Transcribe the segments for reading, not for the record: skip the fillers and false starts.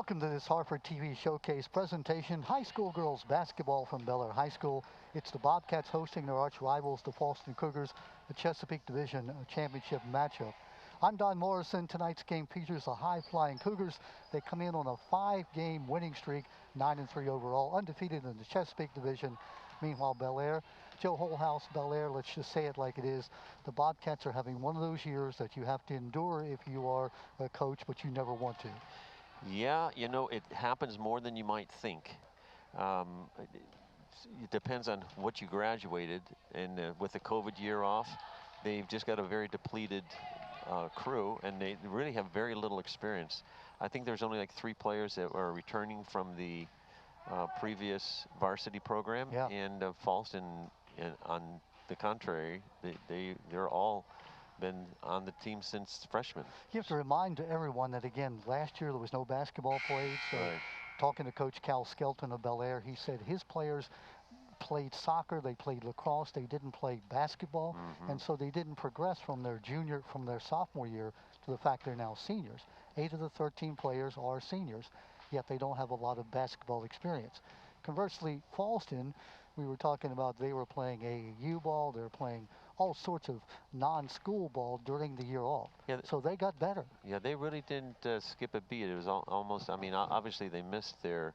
Welcome to this Hartford TV Showcase presentation. High school girls basketball from Bel Air High School. It's the Bobcats hosting their arch rivals, the Fallston Cougars, the Chesapeake Division Championship matchup. I'm Don Morrison. Tonight's game features the high-flying Cougars. They come in on a 5-game winning streak, 9-3 overall, undefeated in the Chesapeake Division. Meanwhile, Bel Air, Joe Holhouse, Bel Air, let's just say it like it is. The Bobcats are having one of those years that you have to endure if you are a coach, but you never want to. Yeah, you know, it happens more than you might think. It depends on what you graduated, and with the COVID year off, they've just got a very depleted crew, and they really have very little experience. I think there's only like 3 players that are returning from the previous varsity program, Yeah. and Fallston, on the contrary, they're all been on the team since freshman. You have to remind everyone that, again, last year there was no basketball played. So Right. talking to Coach Skelton of Bel Air, he said his players played soccer, they played lacrosse, they didn't play basketball, and so they didn't progress from their sophomore year to the fact they're now seniors. 8 of the 13 players are seniors, yet they don't have a lot of basketball experience. Conversely, Fallston, we were talking about, they were playing AAU ball, they were playing all sorts of non-school ball during the year off. Yeah, so they got better. Yeah, they really didn't skip a beat. It was almost, I mean, obviously they missed their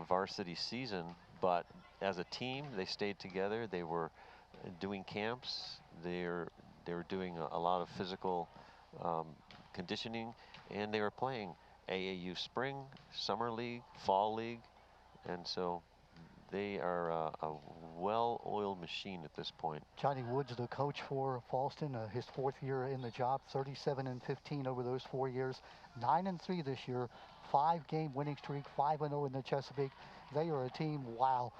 varsity season, but as a team, they stayed together. They were doing camps. They were doing a lot of physical conditioning, and they were playing AAU spring, summer league, fall league, and so they are a well-oiled machine at this point. Johnny Woods, the coach for Fallston, his 4th year in the job, 37-15 over those 4 years, 9-3 this year, 5-game winning streak, 5-0 in the Chesapeake. They are a team, wow,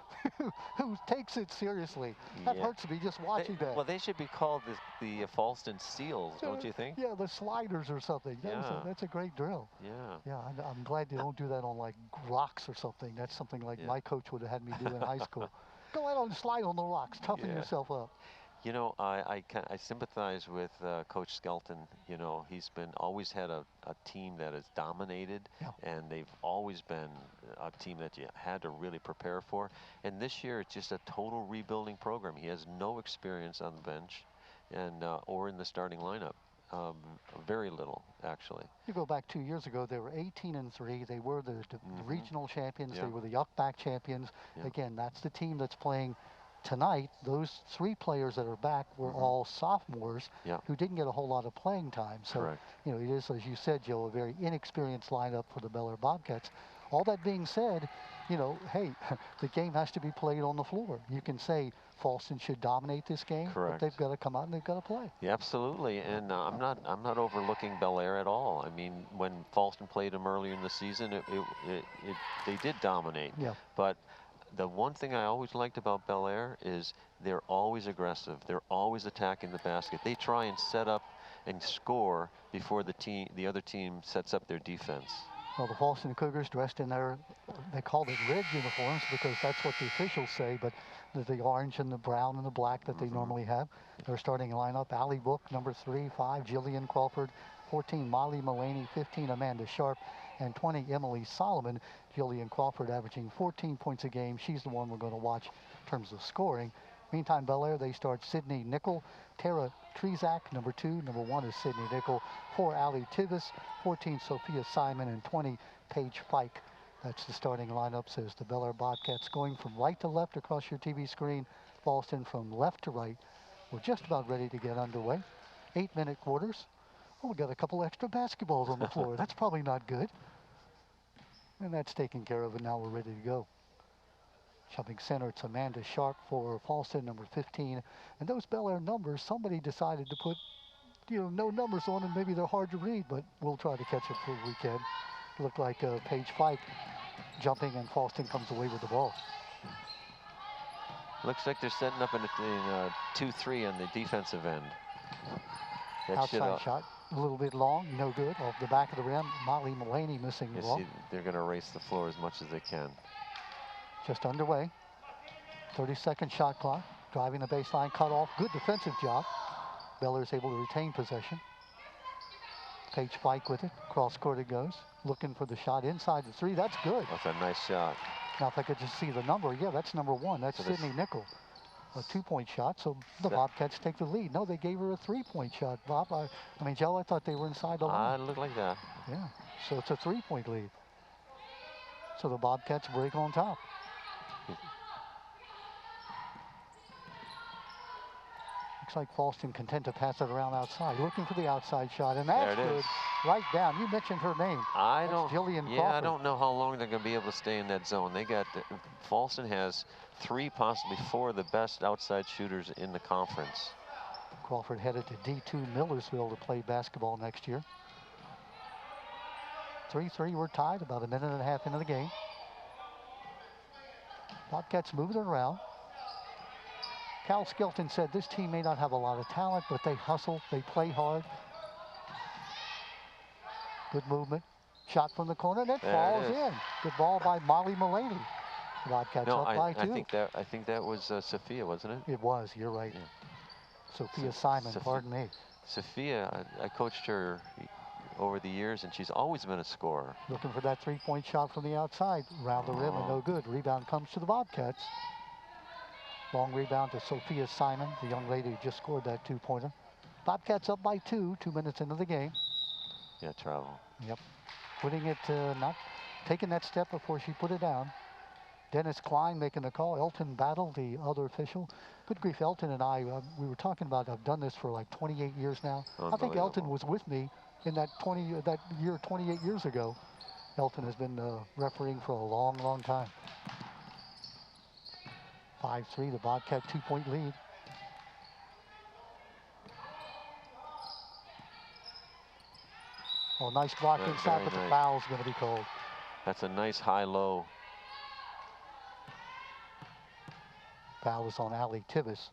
who takes it seriously. That hurts me just watching that. Well, they should be called the Fallston Seals, don't you think? Yeah, the sliders or something. That's a great drill. Yeah. Yeah, I'm glad they don't do that on like rocks or something. That's something like my coach would have had me do in high school. Go out and slide on the rocks, toughen yourself up. You know, I sympathize with Coach Skelton. You know, he's always had a team that has dominated, and they've always been a team that you had to really prepare for. And this year, it's just a total rebuilding program. He has no experience on the bench, and or in the starting lineup. Very little, actually. You go back 2 years ago, they were 18-3. They were the regional champions. They were the Yuck-Back champions. Again, that's the team that's playing tonight. Those 3 players that are back were all sophomores who didn't get a whole lot of playing time. So, you know, it is, as you said, Joe, a very inexperienced lineup for the Bel Air Bobcats. All that being said, you know, hey, the game has to be played on the floor. You can say Fallston should dominate this game, but they've got to come out and they've got to play. Yeah, absolutely, and I'm not overlooking Bel Air at all. I mean, when Fallston played them earlier in the season, they did dominate. Yeah. But the one thing I always liked about Bel Air is they're always aggressive. They're always attacking the basket. They try and set up and score before the other team sets up their defense. Well, the Fallston Cougars dressed in their, they called it red uniforms because that's what the officials say, but the orange and the brown and the black that they normally have. Their starting lineup: Allie Book, number 3, 5, Jillian Crawford, 14, Molly Mullaney, 15, Amanda Sharp, and 20, Emily Solomon. Jillian Crawford averaging 14 points a game. She's the one we're going to watch in terms of scoring. Meantime, Bel Air, they start Sydney Nickel, Tara Trezek, number 2. Number 1 is Sydney Nickel. 4, Allie Tivis, 14, Sophia Simon, and 20, Paige Fike. That's the starting lineup, says the Bel Air Bobcats. Going from right to left across your TV screen, Fallston from left to right. We're just about ready to get underway. 8-minute quarters. Oh, we got a couple extra basketballs on the floor. That's probably not good. And that's taken care of, and now we're ready to go. Jumping center, it's Amanda Sharp for Fallston, number 15. And those Bel Air numbers, somebody decided to put, you know, no numbers on them. Maybe they're hard to read, but we'll try to catch it for the weekend. Looked like Paige Fike jumping, and Fallston comes away with the ball. Looks like they're setting up in 2-3 on the defensive end. Outside shot, a little bit long, no good. Off the back of the rim, Molly Mullaney missing the ball. See, they're going to race the floor as much as they can. Just underway. 30-second shot clock. Driving the baseline, cut off. Good defensive job. Bel Air's able to retain possession. Paige Spike with it. Cross court it goes. Looking for the shot inside the 3. That's good. That's a nice shot. Now, if I could just see the number, yeah, that's number 1. That's So Sydney Nickel. A 2-point shot, so the Bobcats take the lead. No, they gave her a 3-point shot, Bob. I mean, Joe, I thought they were inside the line. It looked like that. Yeah, so it's a 3-point lead. So the Bobcats break on top. Looks like Fallston content to pass it around outside, looking for the outside shot, and that's there it good. is. Right down. You mentioned her name. Jillian Yeah, Crawford. I don't know how long they're going to be able to stay in that zone. They got Fallston has 3, possibly 4 of the best outside shooters in the conference. Crawford headed to D2 Millersville to play basketball next year. 3-3, we're tied about a minute and a half into the game. Bobcats moving it around. Cal Skelton said this team may not have a lot of talent, but they hustle, they play hard. Good movement. Shot from the corner, and it falls in. Good ball by Molly Mullaney. Bobcats up by 2. I think that was Sophia, wasn't it? It was, you're right. Yeah. Sophia Simon, pardon me. Sophia, I coached her over the years, and she's always been a scorer. Looking for that 3-point shot from the outside. Round the rim and no good. Rebound comes to the Bobcats. Long rebound to Sophia Simon, the young lady who just scored that 2-pointer. Bobcats up by 2, 2 minutes into the game. Yeah, travel. Yep. Putting it, not taking that step before she put it down. Dennis Klein making the call. Elton Battle, the other official. Good grief, Elton and I, we were talking about, I've done this for like 28 years now. I think Elton was with me in that year 28 years ago. Elton has been refereeing for a long, long time. 5-3, the Bobcat 2-point lead. Oh, nice block inside, but the foul's going to be called. That's a nice high-low. Foul is on Allie Tibbs.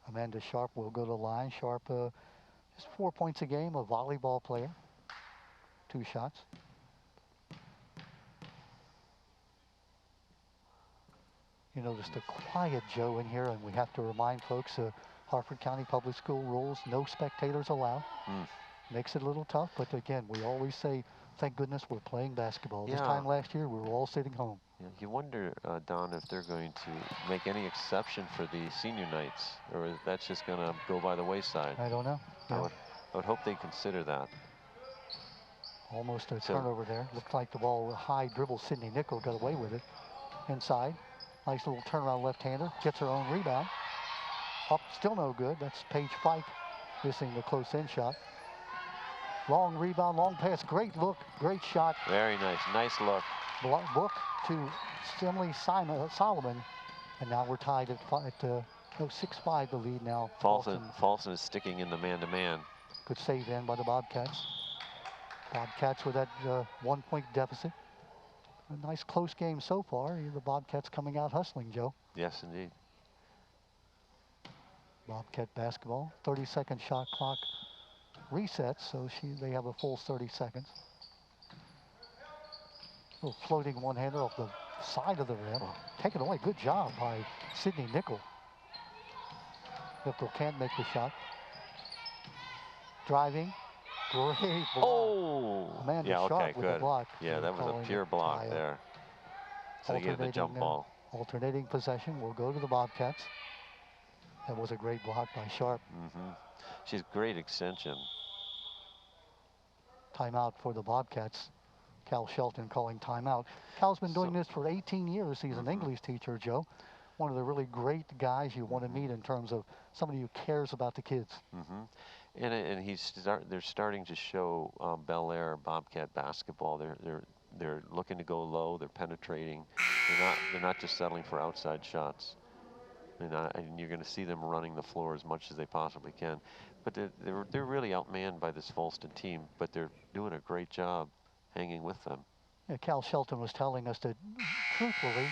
Amanda Sharp will go to the line. Sharp, just 4 points a game, a volleyball player. 2 shots. You notice the quiet Joe in here, and we have to remind folks, Harford County Public School rules, no spectators allowed. Makes it a little tough, but again, we always say, thank goodness we're playing basketball. Yeah. This time last year, we were all sitting home. Yeah, you wonder, Don, if they're going to make any exception for the senior nights, or if that's just going to go by the wayside. I don't know. I would hope they consider that. Almost a turnover there. Looked like the ball, high dribble. Sydney Nickel got away with it. Inside. Nice little turnaround left-hander. Gets her own rebound. Up, still no good. That's Paige Fike missing the close-in shot. Long rebound, long pass. Great look, great shot. Very nice. Nice look. Book to Stanley Solomon. And now we're tied at 6-5 the lead now. Fallston is sticking in the man-to-man. Good save in by the Bobcats. Bobcats with that 1-point deficit. A nice close game so far. The Bobcats coming out hustling, Joe. Yes, indeed. Bobcat basketball. 30-second shot clock resets, so they have a full 30 seconds. A little floating one-hander off the side of the rim. Taken away. Good job by Sydney Nickel. Nickel can't make the shot. Driving. Great block. Oh! Amanda yeah, Sharp okay, with good. the block. Yeah, that was a pure block there. So they gave the jump ball. Alternating possession will go to the Bobcats. That was a great block by Sharp. She's great extension. Timeout for the Bobcats. Cal Shelton calling timeout. Cal's been doing this for 18 years. He's an English teacher, Joe. One of the really great guys you want to meet in terms of somebody who cares about the kids. And they're starting to show Bel Air Bobcat basketball. They're looking to go low. They're penetrating. They're not just settling for outside shots. And you're going to see them running the floor as much as they possibly can. But they're really outmanned by this Fallston team. But they're doing a great job hanging with them. Yeah, Cal Shelton was telling us that, truthfully,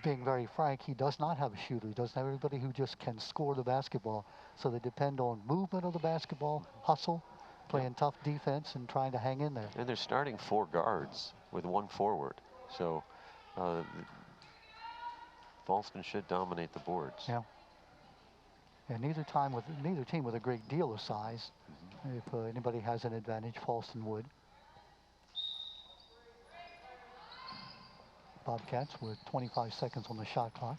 being very frank, he does not have a shooter. He doesn't have anybody who just can score the basketball. So they depend on movement of the basketball, hustle, playing tough defense, and trying to hang in there. And they're starting 4 guards with 1 forward. So Fallston should dominate the boards. Yeah. And neither team with a great deal of size. If anybody has an advantage, Fallston would. Bobcats with 25 seconds on the shot clock.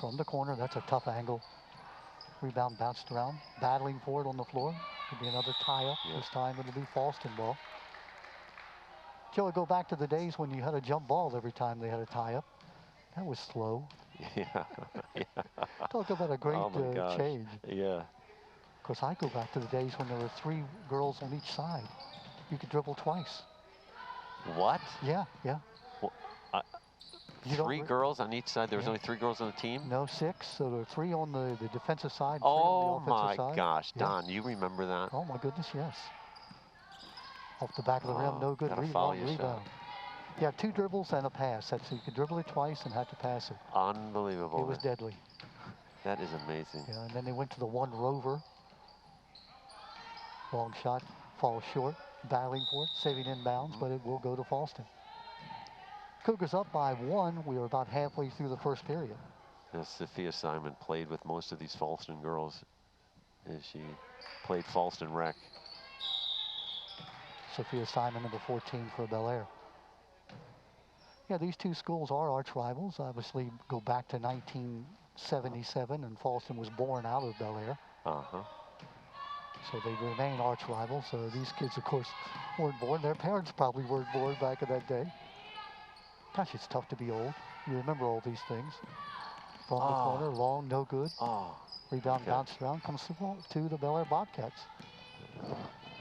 From the corner, that's a tough angle. Rebound bounced around, battling for it on the floor. Could be another tie-up. Yep. This time it'll be Fallston ball. Joe, go back to the days when you had a jump ball every time they had a tie-up. That was slow. Yeah. Yeah. Talk about a great Oh my gosh. change. Yeah. Of course, I go back to the days when there were 3 girls on each side. You could dribble twice. What? Yeah, yeah. Well, You 3 girls on each side. There was Yeah. only 3 girls on the team? No, 6. So there were 3 on the defensive side, 3 Oh on the my offensive side. gosh, Yeah. Don, you remember that? Oh my goodness, yes. Off the back of the rim, no good. Gotta foul your Rebound. Yeah, 2 dribbles and a pass. That's so you could dribble it twice and have to pass it. Unbelievable. It was deadly. That is amazing. Yeah, and then they went to the 1 rover. Long shot, falls short, battling for it, saving inbounds, but it will go to Fallston. Cougars up by 1. We were about halfway through the first period. Sophia Simon played with most of these Fallston girls as she played Fallston Rec. Sophia Simon, number 14 for Bel Air. Yeah, these 2 schools are arch rivals. Obviously, go back to 1977, and Fallston was born out of Bel Air. So they remain arch rivals. So these kids, of course, weren't born. Their parents probably weren't born back in that day. Gosh, it's tough to be old. You remember all these things. From the corner, long, no good. Rebound bounced around, comes to the Bel Air Bobcats.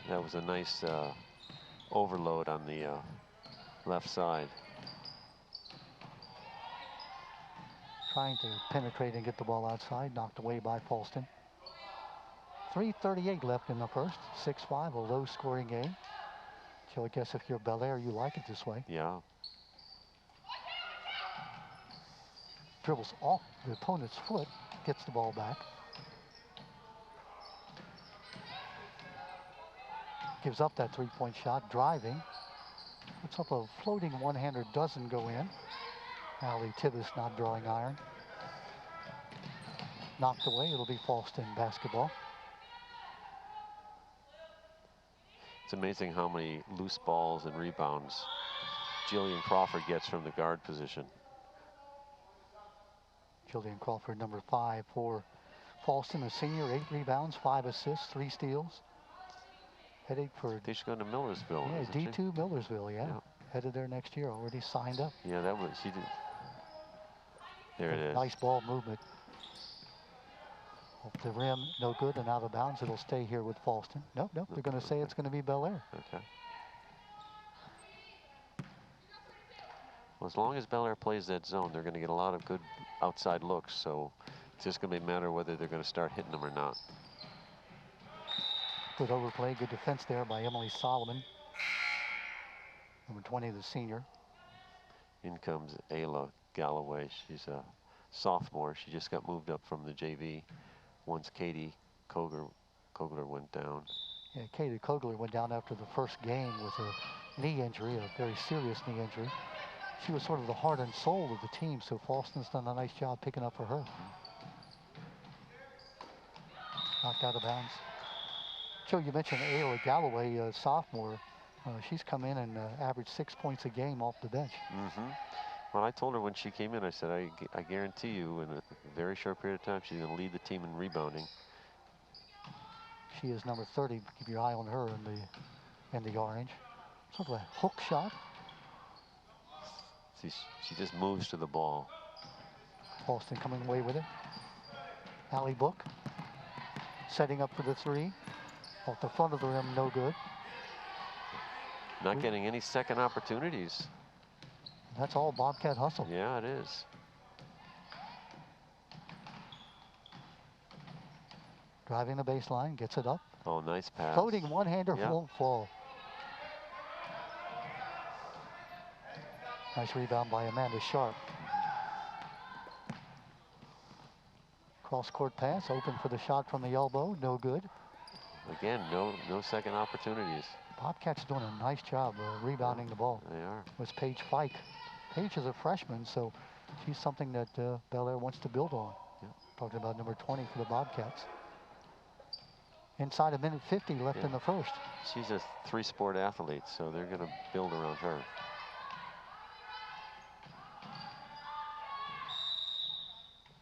That was a nice overload on the left side. Trying to penetrate and get the ball outside, knocked away by Paulson. 3:38 left in the first. 6-5, a low-scoring game. So I guess if you're Bel Air, you like it this way. Yeah. Dribbles off the opponent's foot, gets the ball back. Gives up that 3-point shot, driving. Puts up a floating one-hander, doesn't go in. Ali Tibbs not drawing iron. Knocked away, it'll be Fallston basketball. It's amazing how many loose balls and rebounds Jillian Crawford gets from the guard position. Jillian Crawford, number 5 for Fallston, a senior, 8 rebounds, 5 assists, 3 steals. Heading for... They should go to Millersville. Yeah, D2 Millersville, yeah. Headed there next year, already signed up. Yeah, that was, she did. There it is. Nice ball movement. Off the rim, no good, and out of bounds. It'll stay here with Fallston. Nope, they're going to say it's going to be Bel Air. Okay. Well, as long as Bel Air plays that zone, they're going to get a lot of good outside looks. So it's just going to be a matter of whether they're going to start hitting them or not. Good overplay, good defense there by Emily Solomon. Number 20, the senior. In comes Ayla Galloway. She's a sophomore. She just got moved up from the JV once Katie Cogler went down. Yeah, Katie Cogler went down after the first game with a knee injury, a very serious knee injury. She was sort of the heart and soul of the team, so Fallston's done a nice job picking up for her. Knocked out of bounds. Joe, you mentioned Ayla Galloway, sophomore. She's come in and averaged 6 points a game off the bench. Well, I told her when she came in, I said, I guarantee you in a very short period of time, she's going to lead the team in rebounding. She is number 30. Keep your eye on her in the orange. Sort of a hook shot. See, she just moves to the ball. Fallston coming away with it. Allie Book setting up for the 3. Off the front of the rim, no good. Not getting any second opportunities. That's all Bobcat hustle. Yeah, it is. Driving the baseline, gets it up. Oh, nice pass. Floating one-hander won't fall. Nice rebound by Amanda Sharp. Cross-court pass, open for the shot from the elbow, no good. Again, no second opportunities. Bobcats doing a nice job rebounding the ball. They are. Was Paige Fike. Paige is a freshman, so she's something that Bel Air wants to build on. Talking about number 20 for the Bobcats. Inside a minute 50 left in the first. She's a three-sport athlete, so they're going to build around her.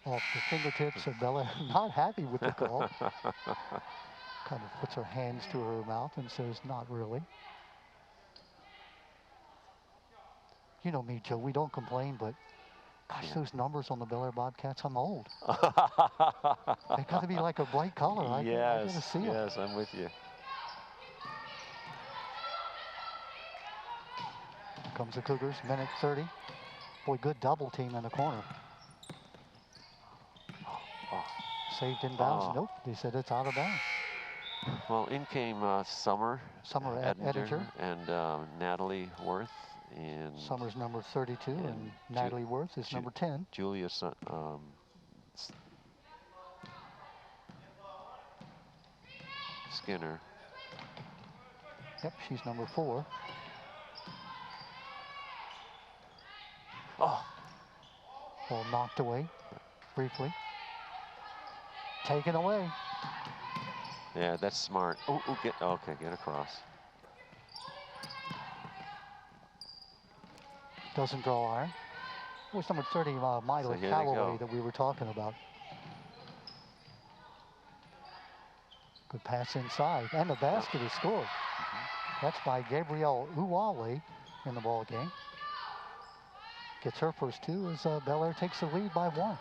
Off the fingertips of Bella, not happy with the call. Kind of puts her hands to her mouth and says, not really. You know me, Joe, we don't complain, but gosh, those numbers on the Bel Air Bobcats, I'm old. They got to be like a bright color. I got to see them. Yes, I'm with you. Comes the Cougars, minute 30. Boy, good double team in the corner. Saved in bounds. Nope, they said it's out of bounds. Well, in came Summer Edinger and Natalie Worth. And Summer's number 32 and Natalie Worth is number 10. Julia Skinner. Yep, she's number 4. Oh! Ball knocked away briefly. Taken away. Yeah, that's smart. Okay, get across. Doesn't draw iron. It was number 30, Ayla Galloway that we were talking about. Good pass inside, and the basket is scored. That's by Gabrielle Uwale in the ball game. Gets her first 2 as Bel Air takes the lead by 1.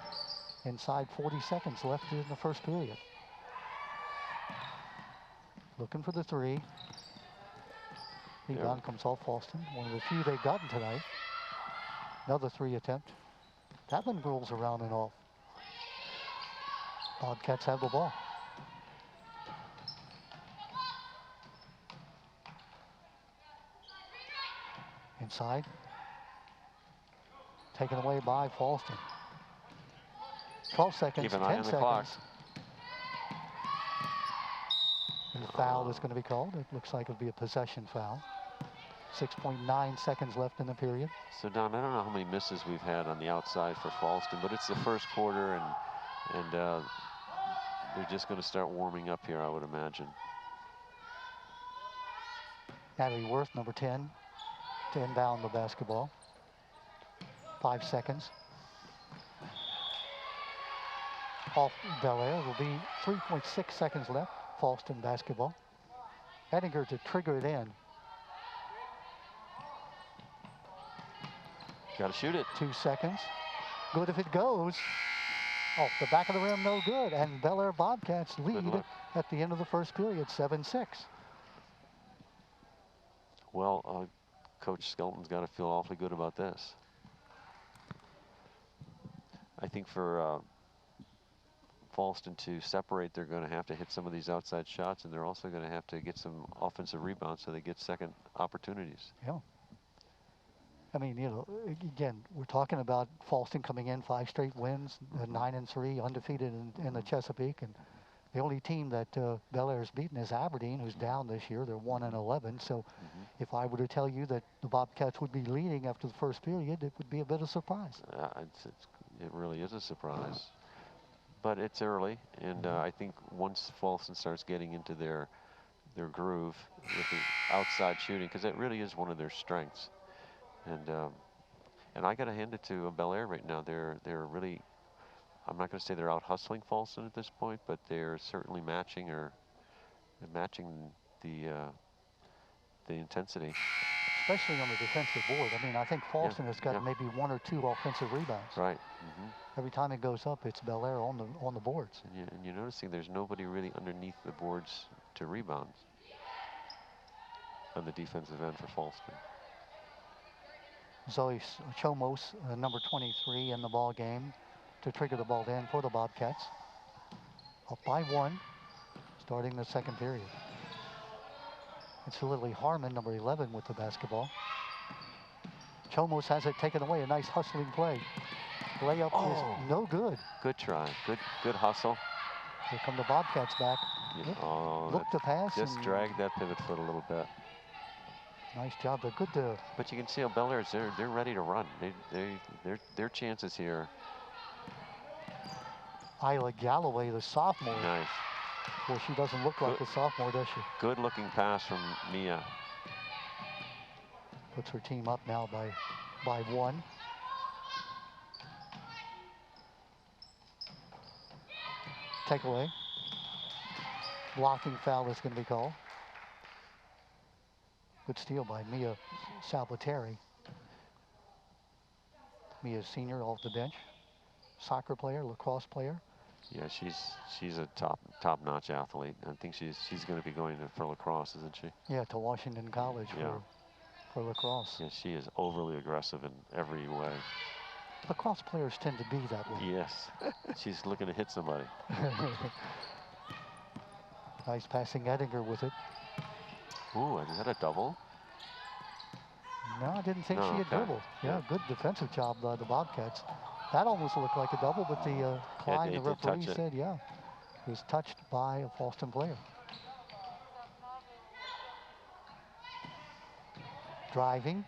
Inside 40 seconds left in the first period. Looking for the 3. Rebound comes off Fallston. One of the few they've gotten tonight. Another 3 attempt. That one rolls around and off. Bobcats have the ball. Inside. Taken away by Fallston. 12 seconds, 10 seconds. Clock. And the foul is going to be called. It looks like it'll be a possession foul. 6.9 seconds left in the period. So, Don, I don't know how many misses we've had on the outside for Fallston, but it's the first quarter, and they're just going to start warming up here, I would imagine. Natalie Worth, number 10, to inbound the basketball. 5 seconds. Off Bel Air will be 3.6 seconds left. Fallston basketball. Edinger to trigger it in. Got to shoot it. 2 seconds. Good if it goes. Off the back of the rim, no good. And Bel Air Bobcats lead at the end of the first period, 7-6. Well, Coach Skelton's got to feel awfully good about this. I think for Fallston to separate, they're going to have to hit some of these outside shots, and they're also going to have to get some offensive rebounds so they get second opportunities. Yeah. I mean, you know, again, we're talking about Fallston coming in 5 straight wins, 9-3, undefeated in the Chesapeake, and the only team that Bel Air's beaten is Aberdeen, who's down this year. They're 1-11. So, if I were to tell you that the Bobcats would be leading after the first period, it would be a bit of a surprise. It really is a surprise. But it's early, and I think once Fallston starts getting into their groove with the outside shooting, because that really is one of their strengths, and I got to hand it to Bel Air right now. They're really, I'm not going to say they're out hustling Fallston at this point, but they're certainly matching the intensity. Especially on the defensive board. I mean, I think Fallston has got maybe 1 or 2 offensive rebounds. Right. Every time it goes up, it's Bel Air on the boards. And you're noticing there's nobody really underneath the boards to rebound on the defensive end for Fallston. Zoe Chomos, number 23 in the ball game, to trigger the ball in for the Bobcats. Up by 1, starting the second period. It's Lily Harmon, number 11, with the basketball. Chomos has it taken away. A nice hustling play. Layup is no good. Good try. Good hustle. Here come the Bobcats back. Look to pass. Just drag that pivot foot a little bit. Nice job. They're good to. But you can see how Bel Air's they're ready to run. Their chances here. Ayla Galloway, the sophomore. Nice. Well, she doesn't look like a sophomore, does she? Good looking pass from Mia. Puts her team up now by 1. Takeaway. Blocking foul is going to be called. Good steal by Mia Salvatore. Mia's senior off the bench. Soccer player, lacrosse player. Yeah, she's a top-notch athlete. I think she's going to be going for lacrosse, isn't she? Yeah, to Washington College for lacrosse. Yeah, she is overly aggressive in every way. Lacrosse players tend to be that way. Yes, she's looking to hit somebody. Nice passing Ettinger with it. Ooh, is that a double? No, I didn't think No, she had okay. dribbled. Yeah, good defensive job by the Bobcats. That almost looked like a double, but the Klein, the referee, said, yeah, it was touched by a Fallston player. Driving,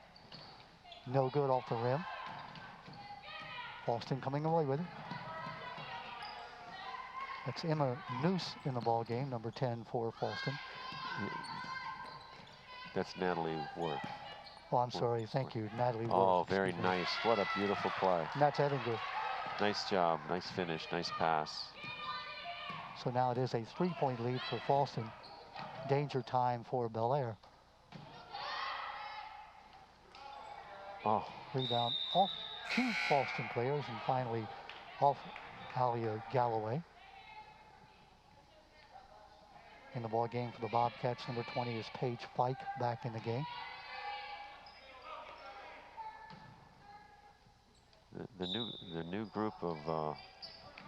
no good off the rim. Fallston coming away with it. That's Emma Noose in the ball game, number 10 for Fallston. That's Natalie Worth. Oh, I'm sorry. Thank you, Natalie Worth. Oh, very nice. What a beautiful play. And that's Ettinger. Nice job. Nice finish. Nice pass. So now it is a 3-point lead for Fallston. Danger time for Bel Air. Oh. Rebound off 2 Fallston players, and finally off Ayla Galloway. In the ball game for the Bobcats, number 20 is Paige Fike back in the game. The new group of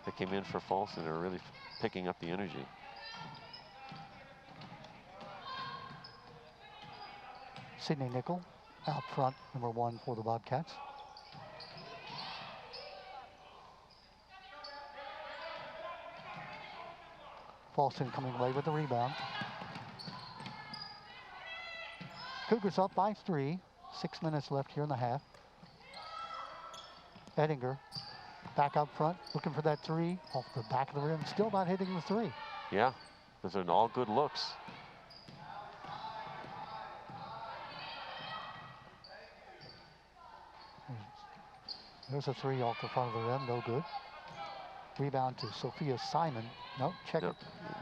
that came in for Fallston are really picking up the energy. Sydney Nickel out front, number 1 for the Bobcats. Fallston coming away with the rebound. Cougars up by 3. 6 minutes left here in the half. Ettinger back up front, looking for that 3 off the back of the rim. Still not hitting the 3. Yeah, those are all good looks. There's a 3 off the front of the rim, no good. Rebound to Sophia Simon. Nope, check it.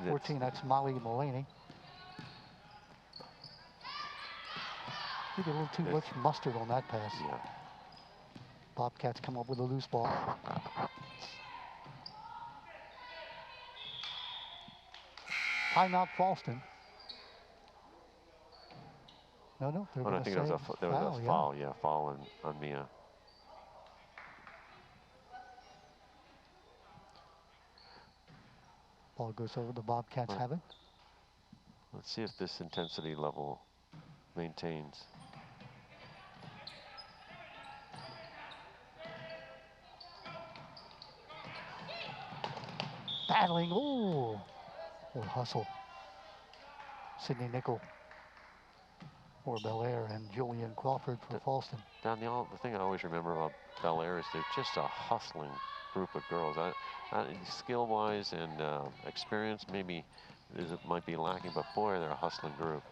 14, that's Molly Mullaney. Maybe a little too much mustard on that pass. Yeah. Bobcats come up with a loose ball. Timeout Fallston. No, they're going to say there was a foul, yeah, foul on Mia. Ball goes over, the Bobcats have it. Let's see if this intensity level maintains. Battling, ooh, hustle. Sydney Nickel for Bel Air and Julian Crawford for Fallston. Don, the thing I always remember about Bel Air is they're just a hustling group of girls. Skill-wise and experience, maybe it might be lacking, but boy, they're a hustling group.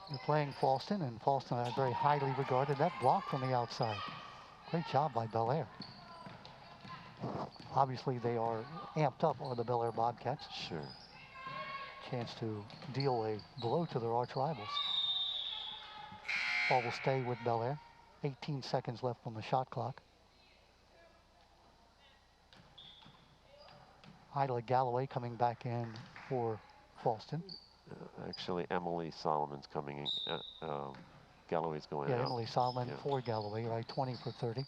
They're playing Fallston, and Fallston are very highly regarded. That block from the outside. Great job by Bel Air. Obviously, they are amped up, are the Bel Air Bobcats. Sure. Chance to deal a blow to their arch rivals. Ball will stay with Bel Air. 18 seconds left on the shot clock. Ayla Galloway coming back in for Fallston. Actually, Emily Solomon's coming in. Galloway's going out. Yeah, Emily Solomon for Galloway, right? 20 for 30.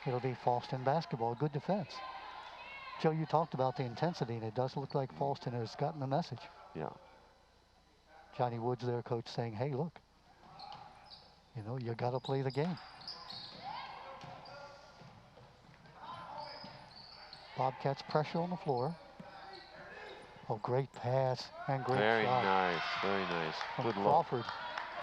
It'll be Fallston basketball. Good defense. Joe, you talked about the intensity, and it does look like Fallston has gotten the message. Yeah. Johnny Woods, their coach, saying, hey, look, you got to play the game. Bobcats pressure on the floor. Oh, great pass and great shot. Very nice. From Good Crawford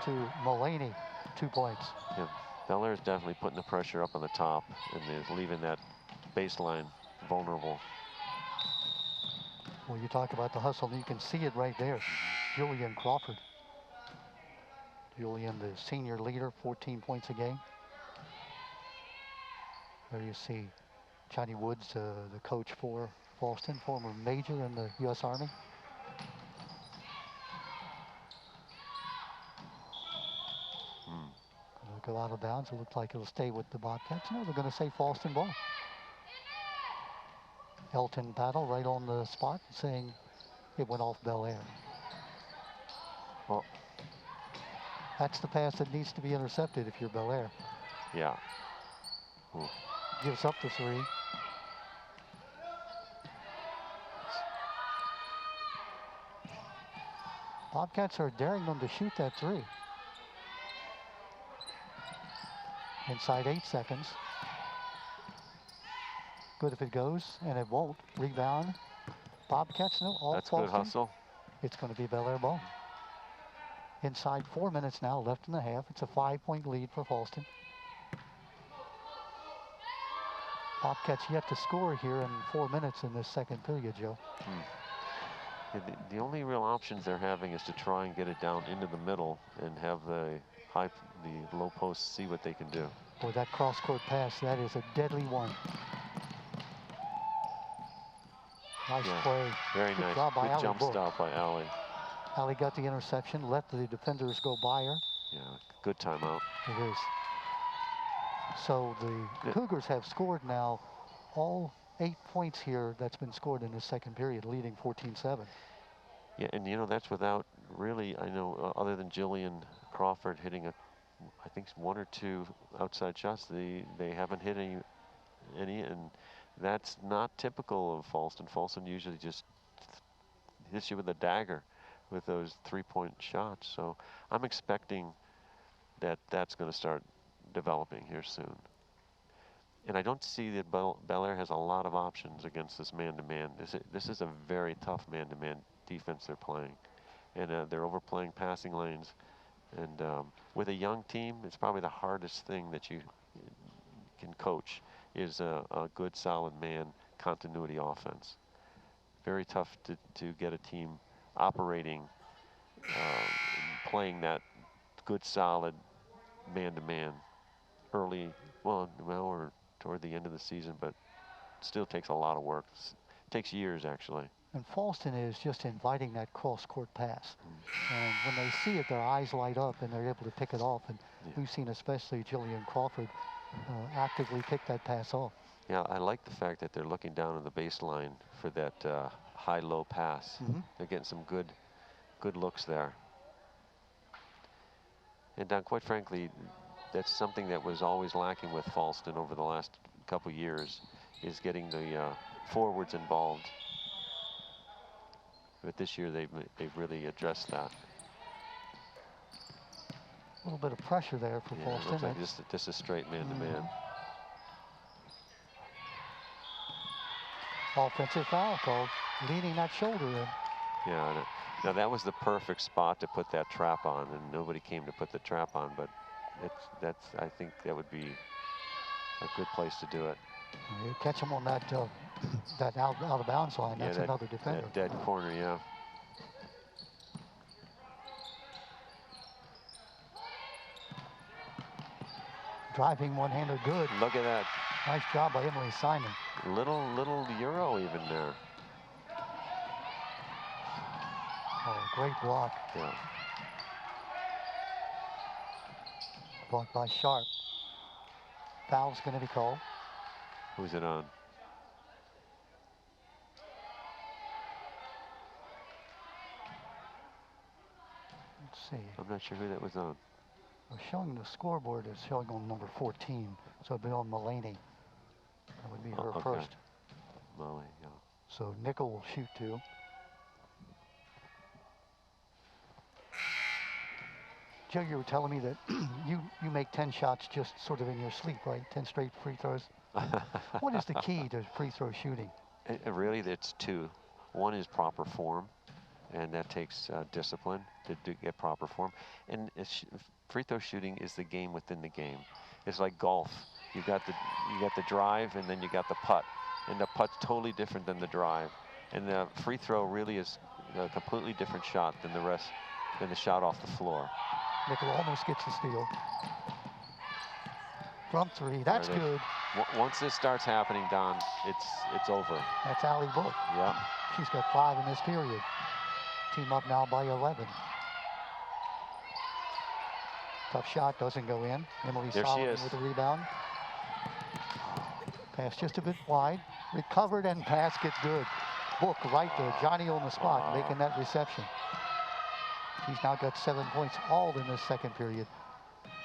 to Mullaney, 2 points. Yeah. Bel Air is definitely putting the pressure up on the top and is leaving that baseline vulnerable. Well, you talk about the hustle, and you can see it right there. Julian Crawford. Julian, the senior leader, 14 points a game. There you see Johnny Woods, the coach for Fallston, former major in the U.S. Army. It'll go out of bounds. It looks like it'll stay with the Bobcats. No, they're going to say Fallston ball. Elton Battle right on the spot saying it went off Bel Air. Well, that's the pass that needs to be intercepted if you're Bel Air. Yeah. Gives up the 3. Bobcats are daring them to shoot that 3. Inside 8 seconds. Good if it goes, and it won't. Rebound. Bobcats, no, all That's Fallston. Good hustle. It's going to be Bel Air ball. Inside 4 minutes now, left in the half. It's a 5-point lead for Fallston. Bobcats yet to score here in 4 minutes in this second period, Joe. Yeah, the only real options they're having is to try and get it down into the middle and have the low post see what they can do. Boy, that cross-court pass, that is a deadly one. Nice play. Very Good nice. job by Good Allie jump Book. stop by Allie. Allie got the interception, let the defenders go by her. Yeah, good timeout. It is. So the Cougars have scored now all 8 points here that's been scored in the second period, leading 14-7. Yeah, and you know, that's without really, I know, other than Jillian Crawford hitting I think 1 or 2 outside shots, they haven't hit any, and that's not typical of Fallston. Fallston usually just hits you with a dagger with those 3-point shots. So I'm expecting that's going to start developing here soon. And I don't see that Bel Air has a lot of options against this man-to-man. This is a very tough man-to-man defense they're playing. And they're overplaying passing lanes. And with a young team, it's probably the hardest thing that you can coach is a good, solid man continuity offense. Very tough to get a team operating, playing that good, solid man-to-man early, well, or toward the end of the season, but still takes a lot of work. It takes years, actually. And Fallston is just inviting that cross-court pass. And when they see it, their eyes light up and they're able to pick it off. And we've seen especially Jillian Crawford actively pick that pass off. Yeah, I like the fact that they're looking down on the baseline for that high-low pass. They're getting some good looks there. And Don, quite frankly, that's something that was always lacking with Fallston over the last couple years, is getting the forwards involved. But this year they've really addressed that. A little bit of pressure there for Fallston. Looks like just a straight man-to-man. Offensive foul called, leading that shoulder in. Yeah, now that was the perfect spot to put that trap on, and nobody came to put the trap on, but I think that would be a good place to do it. You catch him on that that out of bounds line. That's another defender. That dead corner, yeah. Driving one-hander, good. Look at that. Nice job by Emily Simon. Little Euro even there. Oh, great block. Yeah. Blocked by Sharp. Foul's going to be called. Who's it on? Let's see. I'm not sure who that was on. Well, showing the scoreboard is showing on number 14, so it'd be on Mulaney. That would be her first. Molly, yeah. So Nickel will shoot 2. Joe, you were telling me that you make 10 shots just sort of in your sleep, right? 10 straight free throws. What is the key to free throw shooting? Really, it's 2. One is proper form, and that takes discipline to get proper form. And free throw shooting is the game within the game. It's like golf. You got the drive, and then you got the putt, and the putt's totally different than the drive. And the free throw really is a completely different shot than the shot off the floor. Nickel almost gets the steal. From 3, that's good. Once this starts happening, Don, it's over. That's Ayla Book. Yeah. She's got 5 in this period. Team up now by 11. Tough shot, doesn't go in. Emily There she Solomon is. with the rebound. Pass just a bit wide. Recovered and pass gets good. Book right there. Johnny on the spot, making that reception. She's now got 7 points all in this second period.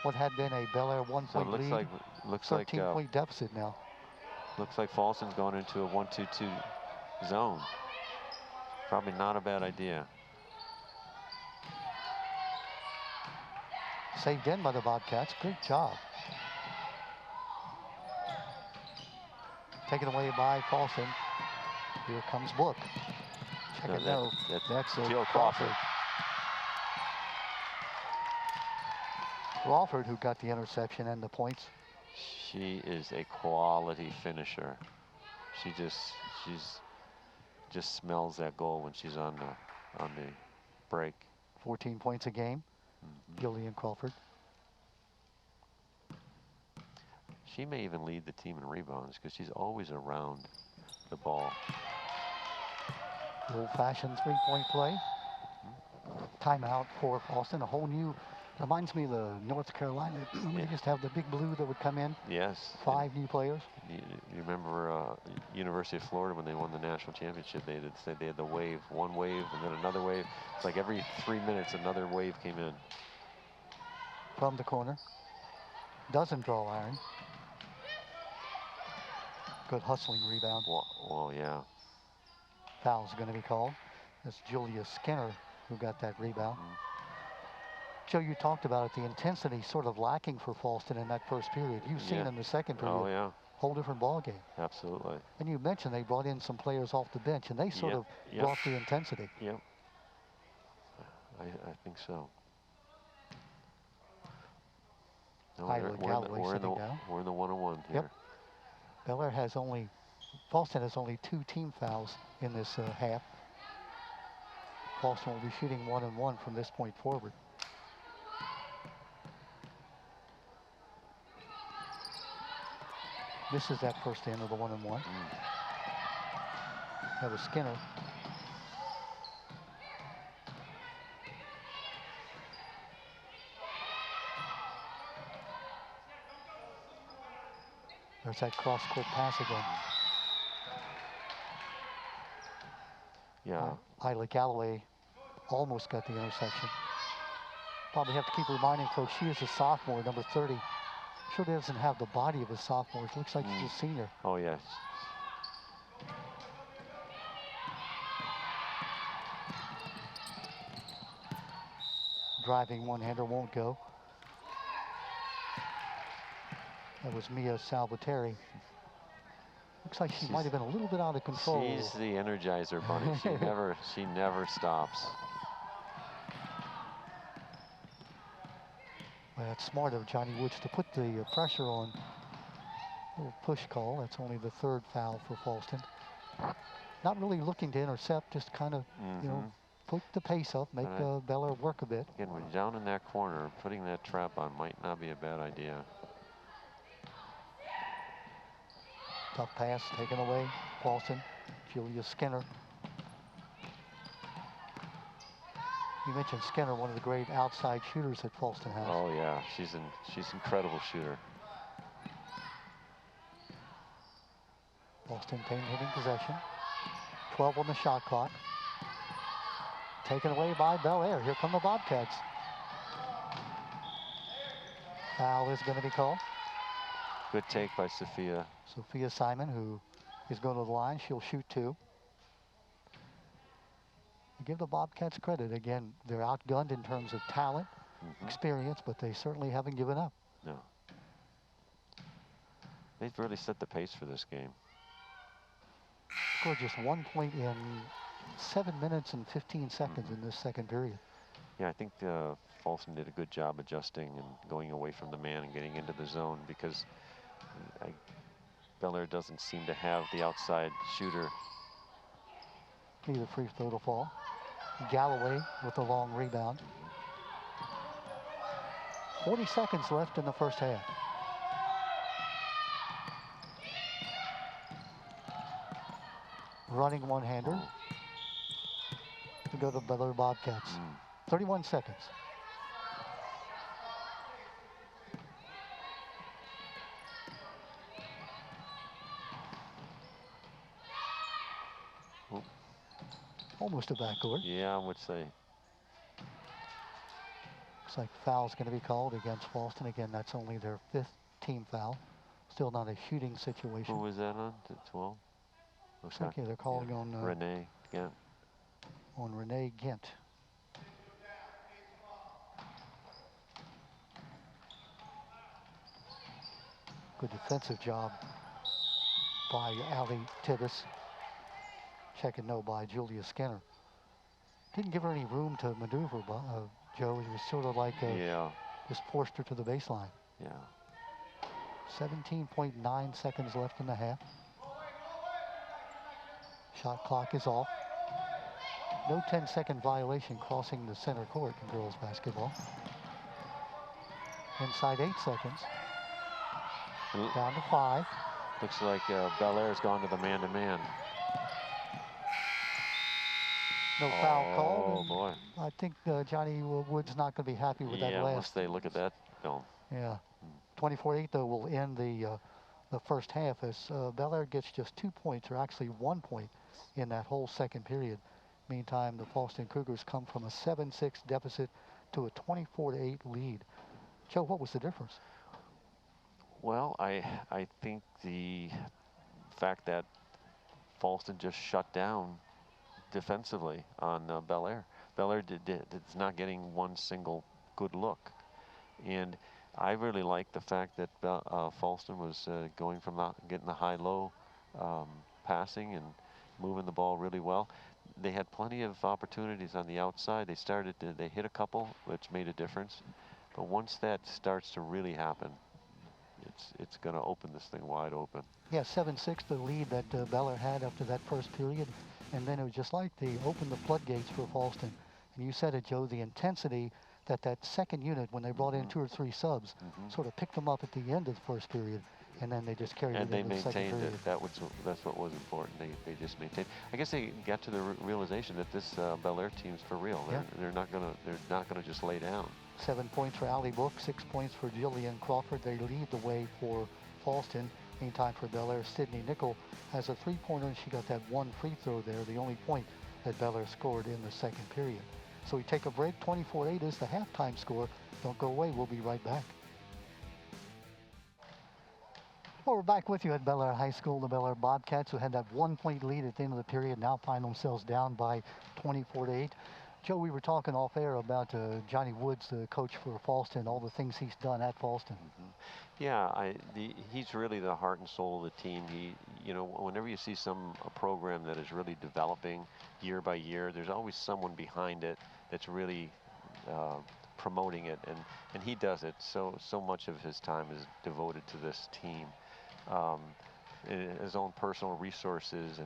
What had been a Bel Air 1-point lead, looks like 13-point deficit now. Looks like Fallston's going into a 1-2-2 zone. Probably not a bad idea. Saved in by the Bobcats. Good job. Taken away by Paulson. Here comes Book. Check it out. That's Jill Crawford. Crawford who got the interception and the points. She is a quality finisher. She just smells that goal when she's on the break. 14 points a game. Gillian Crawford. She may even lead the team in rebounds because she's always around the ball. The old-fashioned 3-point play. Timeout for Fallston. A whole new, reminds me of the North Carolina. They used to have the big blue that would come in. Yes. 5 new players. You remember University of Florida when they won the national championship? They had the wave, one wave and then another wave. It's like every 3 minutes another wave came in. From the corner. Doesn't draw iron. Good hustling rebound. Well, yeah. Foul's going to be called. That's Julia Skinner who got that rebound. Joe, you talked about it, the intensity sort of lacking for Fallston in that first period. You've seen in the second period. Oh, yeah. Whole different ball game. Absolutely. And you mentioned they brought in some players off the bench, and they sort of brought the intensity. Yep. I think so. No, Ayla Galloway we're in the down. 1-on-1 here. Yep. Bel Air has Fallston has only 2 team fouls in this half. Fallston will be shooting 1-on-1 from this point forward. This is that first end of the 1-on-1. That was Skinner. There's that cross-court pass again. Yeah. Ayla Galloway almost got the interception. Probably have to keep reminding folks she is a sophomore, number 30. Sure doesn't have the body of a sophomore. It looks like she's a senior. Oh, yes. Driving one-hander won't go. That was Mia Salvatore. Looks like she might have been a little bit out of control. She's the Energizer Bunny. She never stops. Well, that's smart of Johnny Woods to put the pressure on. Little push call. That's only the 3rd foul for Fallston. Not really looking to intercept, just kind of, you know, put the pace up, make Bel Air work a bit. Again, when you're down in that corner, putting that trap on might not be a bad idea. Tough pass taken away. Paulson, Julia Skinner. You mentioned Skinner, one of the great outside shooters that Fallston has. Oh yeah, she's an incredible shooter. Fallston hitting possession. 12 on the shot clock. Taken away by Bel Air. Here come the Bobcats. Foul is going to be called. Good take by Sophia. Sophia Simon, who is going to the line. She'll shoot 2. You give the Bobcats credit. Again, they're outgunned in terms of talent, experience, but they certainly haven't given up. No. They've really set the pace for this game. Scored just 1 point in 7 minutes and 15 seconds in this second period. Yeah, I think Fallston did a good job adjusting and going away from the man and getting into the zone because Bel Air doesn't seem to have the outside shooter. Neither free throw to fall. Galloway with a long rebound. 40 seconds left in the first half. Running one-hander to go to Bel Air Bobcats. 31 seconds. Almost a backcourt. Yeah, I would say. Looks like foul's going to be called against Fallston. Again, that's only their 5th team foul. Still not a shooting situation. Who was that on? 12? Looks like they're calling on Renee Gent. On Renee Gent. Good defensive job by Allie Tibbs. Checking no by Julia Skinner. Didn't give her any room to maneuver, Joe. It was sort of like just forced her to the baseline. Yeah. 17.9 seconds left in the half. Shot clock is off. No 10-second violation crossing the center court in girls basketball. Inside 8 seconds. Down to 5. Looks like Bel Air's gone to the man-to-man. No foul called. Oh, boy. I think Johnny Wood's not going to be happy with that last. Yeah, once they look at that film. Yeah. 24-8, though, will end the first half as Bel Air gets just 2 points, or actually 1 point, in that whole second period. Meantime, the Fallston Cougars come from a 7-6 deficit to a 24-8 lead. Joe, what was the difference? Well, I think the fact that Fallston just shut down defensively on Bel Air. Bel Air is not getting one single good look. And I really like the fact that Fallston was going from getting the high-low passing and moving the ball really well. They had plenty of opportunities on the outside. They hit a couple, which made a difference. But once that starts to really happen, it's going to open this thing wide open. Yeah, 7-6, the lead that Bel Air had after that first period. And then it was just like they opened the floodgates for Fallston. And you said it, Joe, the intensity that second unit, when they brought in 2 or 3 subs, sort of picked them up at the end of the first period. And then they just carried it into the second period. And they maintained it. That's what was important. They just maintained. I guess they got to the realization that this Bel Air team's for real. They're not gonna just lay down. 7 points for Allie Book, 6 points for Jillian Crawford. They lead the way for Fallston. Meantime, for Bel Air, Sydney Nickel has a 3-pointer, and she got that 1 free throw there, the only point that Bel Air scored in the second period. So we take a break. 24-8 is the halftime score. Don't go away. We'll be right back. Well, we're back with you at Bel Air High School. The Bel Air Bobcats, who had that 1-point lead at the end of the period, now find themselves down by 24-8. Joe, we were talking off air about Johnny Woods, the coach for Fallston, all the things he's done at Fallston. Yeah, he's really the heart and soul of the team. Whenever you see a program that is really developing year by year, there's always someone behind it that's really promoting it, and he does it. So much of his time is devoted to this team, his own personal resources,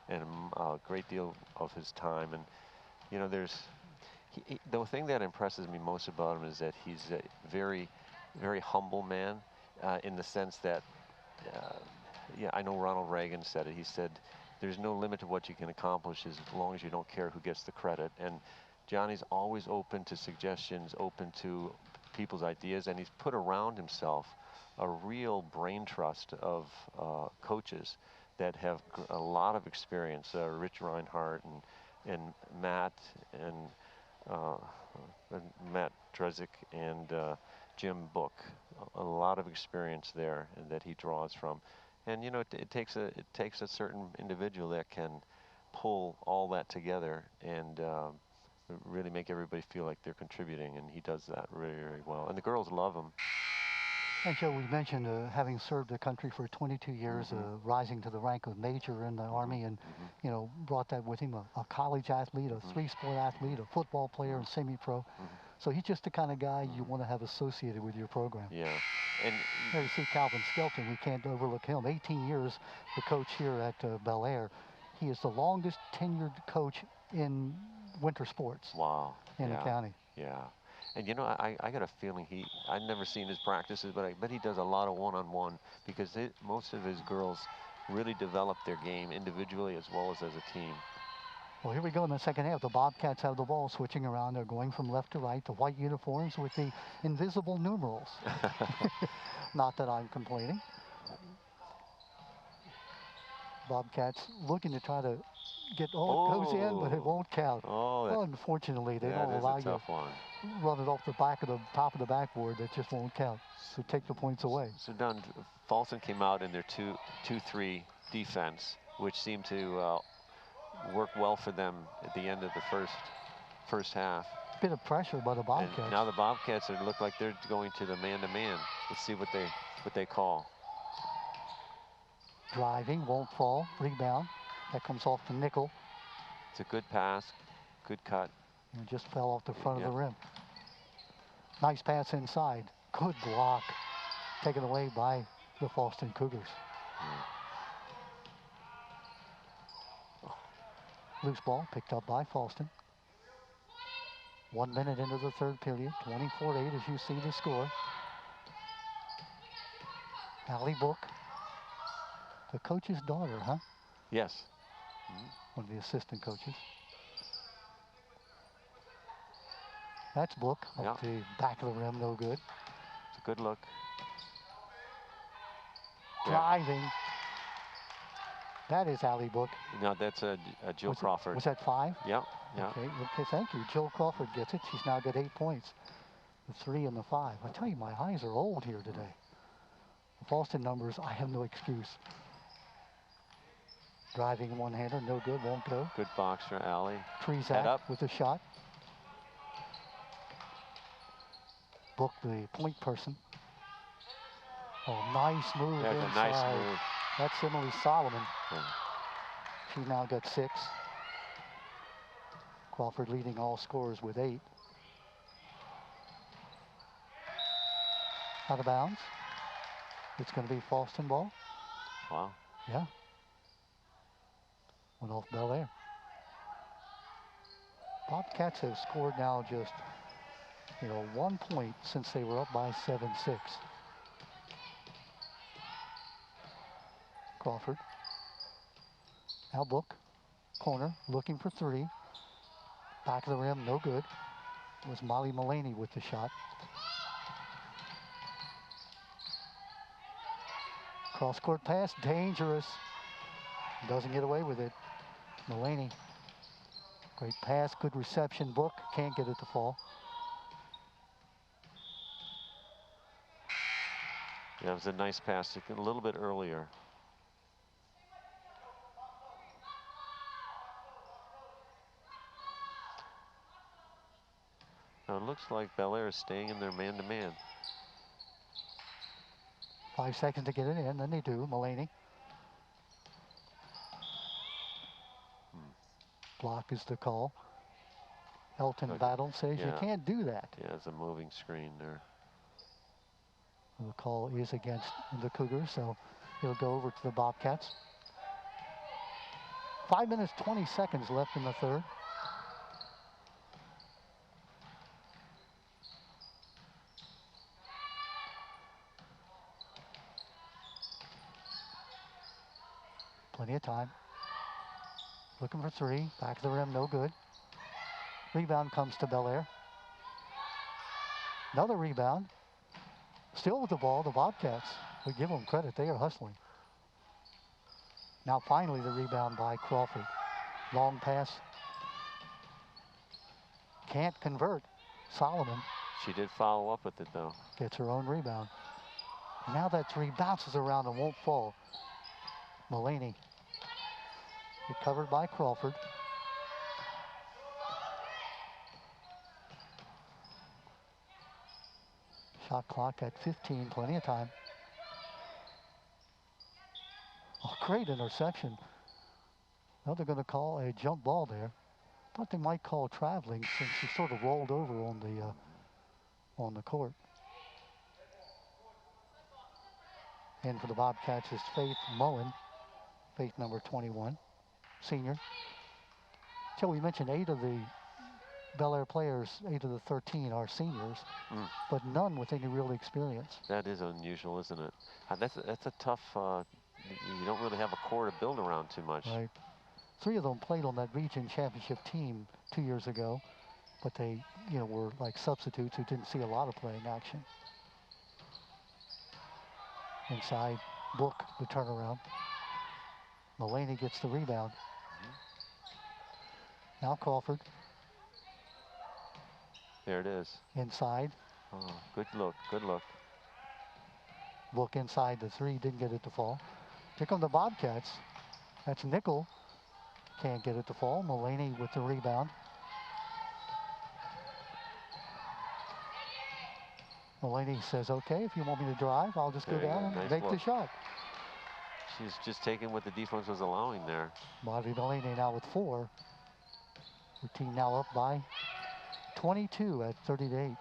and a great deal of his time. And the thing that impresses me most about him is that he's a very, very humble man, in the sense that, I know Ronald Reagan said it. He said, "There's no limit to what you can accomplish as long as you don't care who gets the credit." And Johnny's always open to suggestions, open to people's ideas, and he's put around himself a real brain trust of coaches that have a lot of experience. Rich Reinhardt and Matt and Matt Trezek and Jim Book, a lot of experience there that he draws from. And it takes a certain individual that can pull all that together and really make everybody feel like they're contributing, and he does that really, really well. And the girls love him. And Joe, we mentioned having served the country for 22 years, rising to the rank of major in the Army, and you know, brought that with him. A college athlete, a three-sport athlete, a football player, and semi-pro. So he's just the kind of guy you want to have associated with your program. Yeah, and there you see Calvin Skelton. We can't overlook him. 18 years, the coach here at Bel Air. He is the longest tenured coach in winter sports. Wow. In the county. Yeah. And you know, I got a feeling I've never seen his practices, but I bet he does a lot of one-on-one because most of his girls really develop their game individually as well as a team. Well, here we go in the second half. The Bobcats have the ball, switching around. They're going from left to right. The white uniforms with the invisible numerals. Not that I'm complaining. Bobcats looking to try to get, it goes in, but it won't count. Unfortunately, they don't allow you to run it off the top of the backboard. That just won't count. So take the points away. So down, Fallston came out in their 2-3 defense, which seemed to work well for them at the end of the first half. Bit of pressure by the Bobcats. And now the Bobcats look like they're going to the man-to-man. Let's see what they call. Driving, won't fall, rebound. That comes off the nickel. It's a good pass, good cut. And it just fell off the front of the rim. Nice pass inside. Good block. Taken away by the Fallston Cougars. Loose ball picked up by Fallston. 1 minute into the third period. 24-8 as you see the score. Allie Book. The coach's daughter, huh? Yes. One of the assistant coaches. That's Book up the back of the rim, no good. It's a good look. Driving. That is Allie Book. No, that's Jill Crawford. Was that 5? Yeah. Okay, thank you. Jill Crawford gets it. She's now got 8 points. The 3 and the 5. I tell you, my eyes are old here today. The Fallston numbers, I have no excuse. Driving one-hander, no good, won't go. Good boxer, Allie. Trezek with the shot. Book, the point person. Oh, nice move inside. That's a nice move. That's Emily Solomon. She's now got 6. Crawford leading all scorers with 8. Out of bounds. It's going to be Fallston ball. Wow. Yeah. Went off Bel Air. Bobcats have scored now just, 1 point since they were up by 7-6. Crawford. Now Book. Corner, looking for 3. Back of the rim, no good. It was Molly Mullaney with the shot. Cross-court pass, dangerous. Doesn't get away with it. Mullaney. Great pass, good reception. Book can't get it to fall. Yeah, it was a nice pass a little bit earlier. Now it looks like Bel Air is staying in their man-to-man. 5 seconds to get it in, then they do. Mullaney. Block is the call. Elton Battle says you can't do that. Yeah, it's a moving screen there. The call is against the Cougars, so he'll go over to the Bobcats. 5 minutes, 20 seconds left in the third. Plenty of time. Looking for 3. Back of the rim, no good. Rebound comes to Bel Air. Another rebound. Still with the ball, the Bobcats. We give them credit, they are hustling. Now finally the rebound by Crawford. Long pass. Can't convert. Solomon. She did follow up with it though. Gets her own rebound. Now that 3 bounces around and won't fall. Mullaney. Recovered by Crawford. Shot clock at 15, plenty of time. Oh, great interception. Now they're going to call a jump ball there. Thought they might call traveling since she sort of rolled over on the court. And for the Bobcats is Faith Mullen, Faith number 21, senior. So we mentioned 8 of the Bel Air players, 8 of the 13 are seniors, but none with any real experience. That is unusual, isn't it? That's a tough. You don't really have a core to build around too much. Right. 3 of them played on that region championship team 2 years ago, but they, were like substitutes who didn't see a lot of playing action. Inside, Book the turnaround. Mullaney gets the rebound. Now Crawford. There it is. Inside. Oh, good look, good look. Book inside the 3, didn't get it to fall. Here come the Bobcats. That's Nickel. Can't get it to fall. Mullaney with the rebound. Mullaney says, okay, if you want me to drive, I'll just go down and make the shot. She's just taking what the defense was allowing there. Marty Mullaney now with 4. The team now up by 22 at 30-8.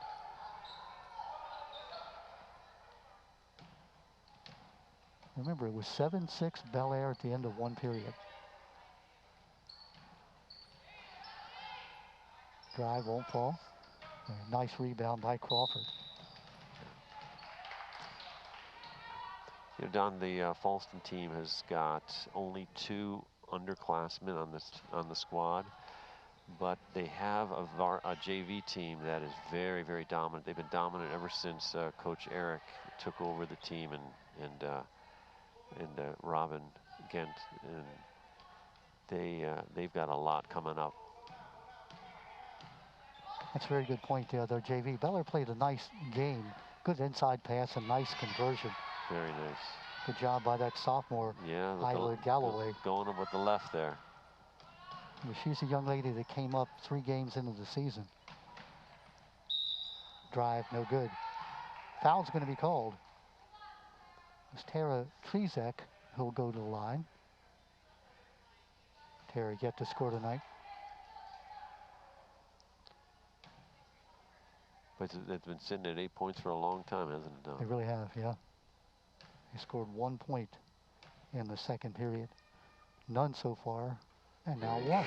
Remember, it was 7-6 Bel Air at the end of 1 period. Drive won't fall. A nice rebound by Crawford. Don, the Fallston team has got only 2 underclassmen on the squad, but they have a JV team that is very, very dominant. They've been dominant ever since Coach Eric took over the team, and Robin Gent, and they've got a lot coming up. That's a very good point there. Their JV. Bel Air played a nice game. Good inside pass and nice conversion. Very nice. Good job by that sophomore, yeah, Ayla Galloway. Going up with the left there. Well, she's a young lady that came up 3 games into the season. Drive, no good. Foul's going to be called. It's Tara Trezek who'll go to the line. Tara yet to score tonight. But it's been sitting at 8 points for a long time, hasn't it, Don? They really have, yeah. They scored 1 point in the second period. None so far, and now 1.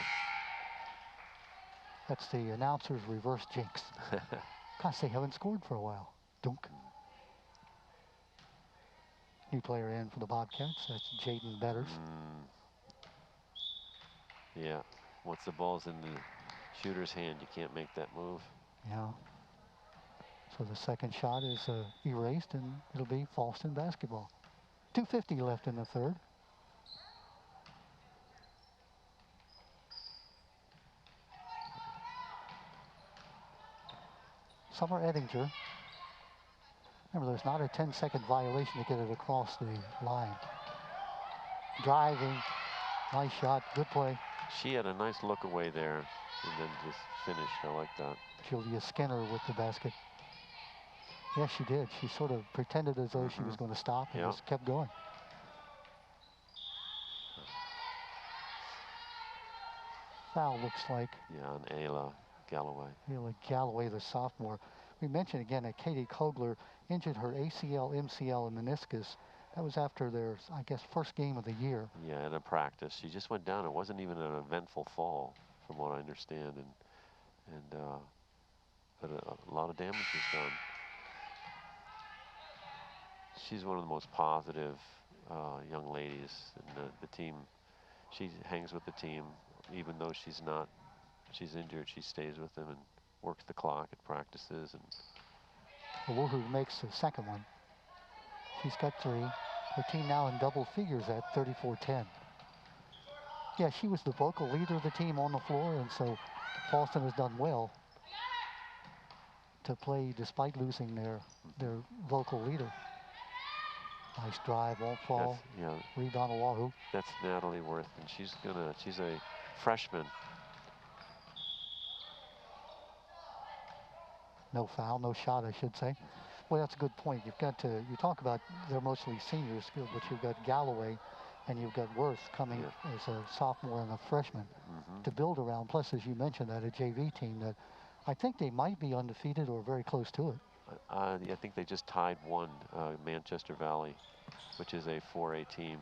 That's the announcer's reverse jinx. Gosh, they haven't scored for a while. Dunk. New player in for the Bobcats. That's Jaden Betters. Yeah. Once the ball's in the shooter's hand, you can't make that move. Yeah. So the second shot is erased, and it'll be Fallston basketball. 2:50 left in the third. Summer Ettinger. Remember, there's not a 10-second violation to get it across the line. Driving. Nice shot. Good play. She had a nice look away there and then just finished. I like that. Julia Skinner with the basket. Yes, she did. She sort of pretended as though she was going to stop and just kept going. Foul looks like. Yeah, on Ayla Galloway. Ayla Galloway, the sophomore. We mentioned again that Katie Cogler injured her ACL, MCL, and meniscus. That was after their, I guess, first game of the year. Yeah, in a practice. She just went down. It wasn't even an eventful fall, from what I understand, but a lot of damage was done. She's one of the most positive young ladies in the team. She hangs with the team, even though she's injured. She stays with them and works the clock at practices. And Woohoo makes the second one. She's got 3. Her team now in double figures at 34-10. Yeah, she was the vocal leader of the team on the floor, and so Fallston has done well to play despite losing their vocal leader. Nice drive, won't fall. Yeah. Rebound Oahu. That's Natalie Worth, and she's a freshman. No foul, no shot, I should say. Well, that's a good point. You've got to, you talk about they're mostly seniors, but you've got Galloway and you've got Worth coming as a sophomore and a freshman to build around. Plus, as you mentioned, that a JV team that I think they might be undefeated or very close to it. I think they just tied one, Manchester Valley, which is a 4A team.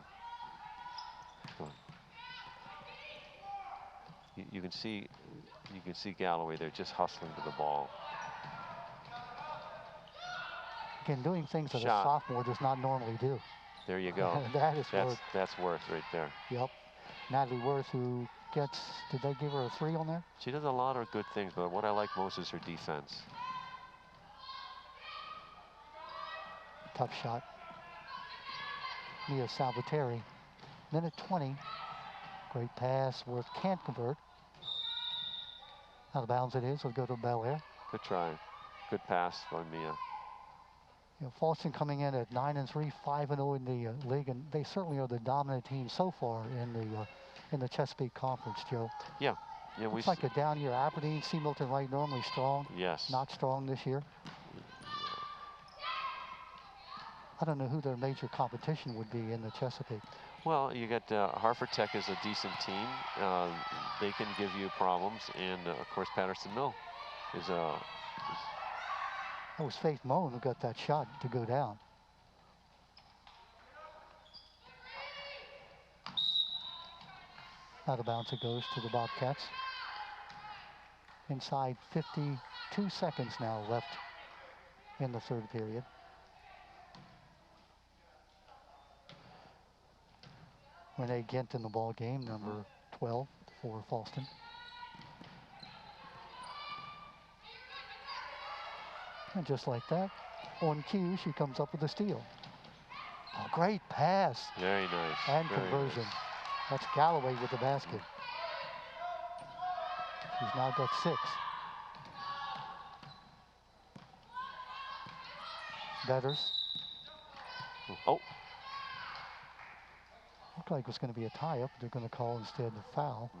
You can see Galloway. They're just hustling to the ball. Again, doing things that Shot. a sophomore does not normally do. There you go. That is Worth. That's Worth right there. Yep. Natalie Worth, who gets, did they give her a 3 on there? She does a lot of good things, but what I like most is her defense. Tough shot. Mia Salvatore. Minute 20. Great pass. Worth can't convert. Out of bounds it is. It'll go to Bel Air. Good try. Good pass by Mia. You know, Fallston coming in at 9-3, 5-0 in the league, and they certainly are the dominant team so far in the Chesapeake Conference, Joe. Yeah. Yeah, it's like a down year. Aberdeen, C. Milton Wright normally strong. Yes. Not strong this year. I don't know who their major competition would be in the Chesapeake. Well, you got Hartford Tech is a decent team. They can give you problems, and of course Patterson Mill is a. That was Faith Moan who got that shot to go down. Out of bounds it goes to the Bobcats. Inside 52 seconds now left in the third period. Renee Gint in the ball game, number 12 for Fallston. And just like that, on cue, she comes up with a steal. Oh, great pass. Very nice. And very conversion. Nice. That's Galloway with the basket. She's now got 6. Betters. Oh. Looked like it was going to be a tie-up. They're going to call instead the foul.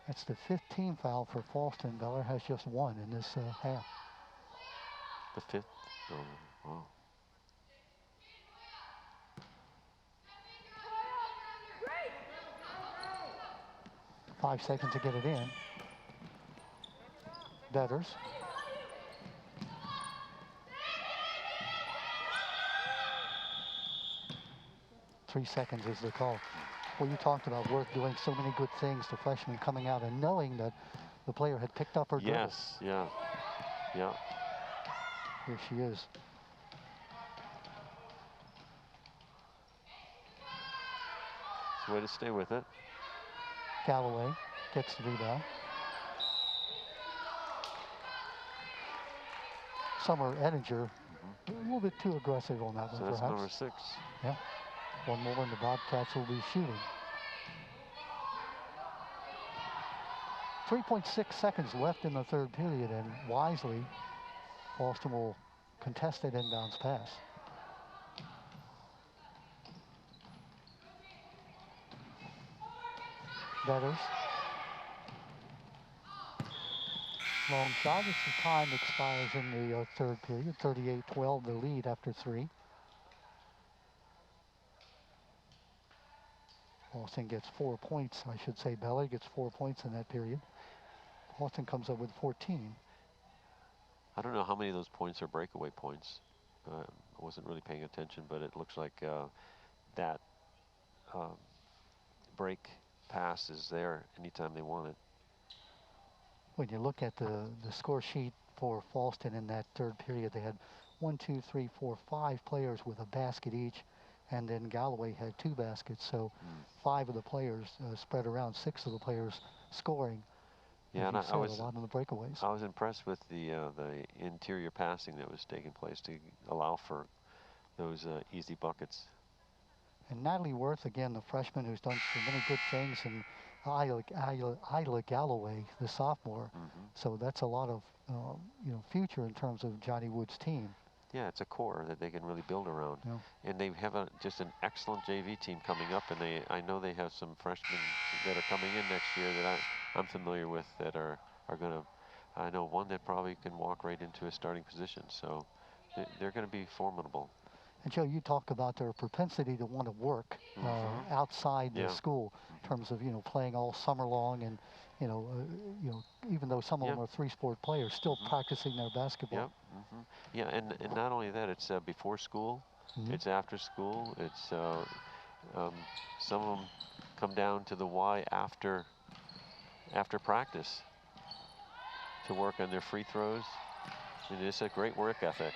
That's the 15th foul for Fallston. Beller has just 1 in this half. The 5th? Oh, wow. Five seconds to get it in. Betters. Three seconds is the call. Well, you talked about Worth doing so many good things to freshmen coming out and knowing that the player had picked up her dribble. Yes, yeah, yeah. Here she is. It's a way to stay with it. Galloway gets the rebound. Summer Edinger, a little bit too aggressive on that one, So that's perhaps. number 6. Yeah. One more and the Bobcats will be shooting. 3.6 seconds left in the third period, and wisely, Fallston will contest that inbounds pass. Betters. Long shot as the time expires in the third period. 38-12 the lead after 3. Fallston gets 4 points, I should say. Bella gets 4 points in that period. Fallston comes up with 14. I don't know how many of those points are breakaway points. I wasn't really paying attention, but it looks like that break pass is there anytime they want it. When you look at the score sheet for Fallston in that third period, they had 1, 2, 3, 4, 5 players with a basket each, and then Galloway had 2 baskets. So 5 of the players spread around, 6 of the players scoring. Yeah, and I was a lot of the breakaways. I was impressed with the interior passing that was taking place to allow for those easy buckets. And Natalie Worth, again, the freshman who's done so many good things, and Ayla Galloway, the sophomore. So that's a lot of future in terms of Johnny Wood's team. Yeah, it's a core that they can really build around. Yeah. And they have just an excellent JV team coming up, and I know they have some freshmen that are coming in next year that I'm familiar with that are going to I know one that probably can walk right into a starting position. So they're going to be formidable. And Joe, you talk about their propensity to want to work outside the school, in terms of playing all summer long, and even though some of them are three-sport players, still practicing their basketball. Yeah, and not only that, it's before school, it's after school, it's some of them come down to the Y after practice to work on their free throws. And it's a great work ethic,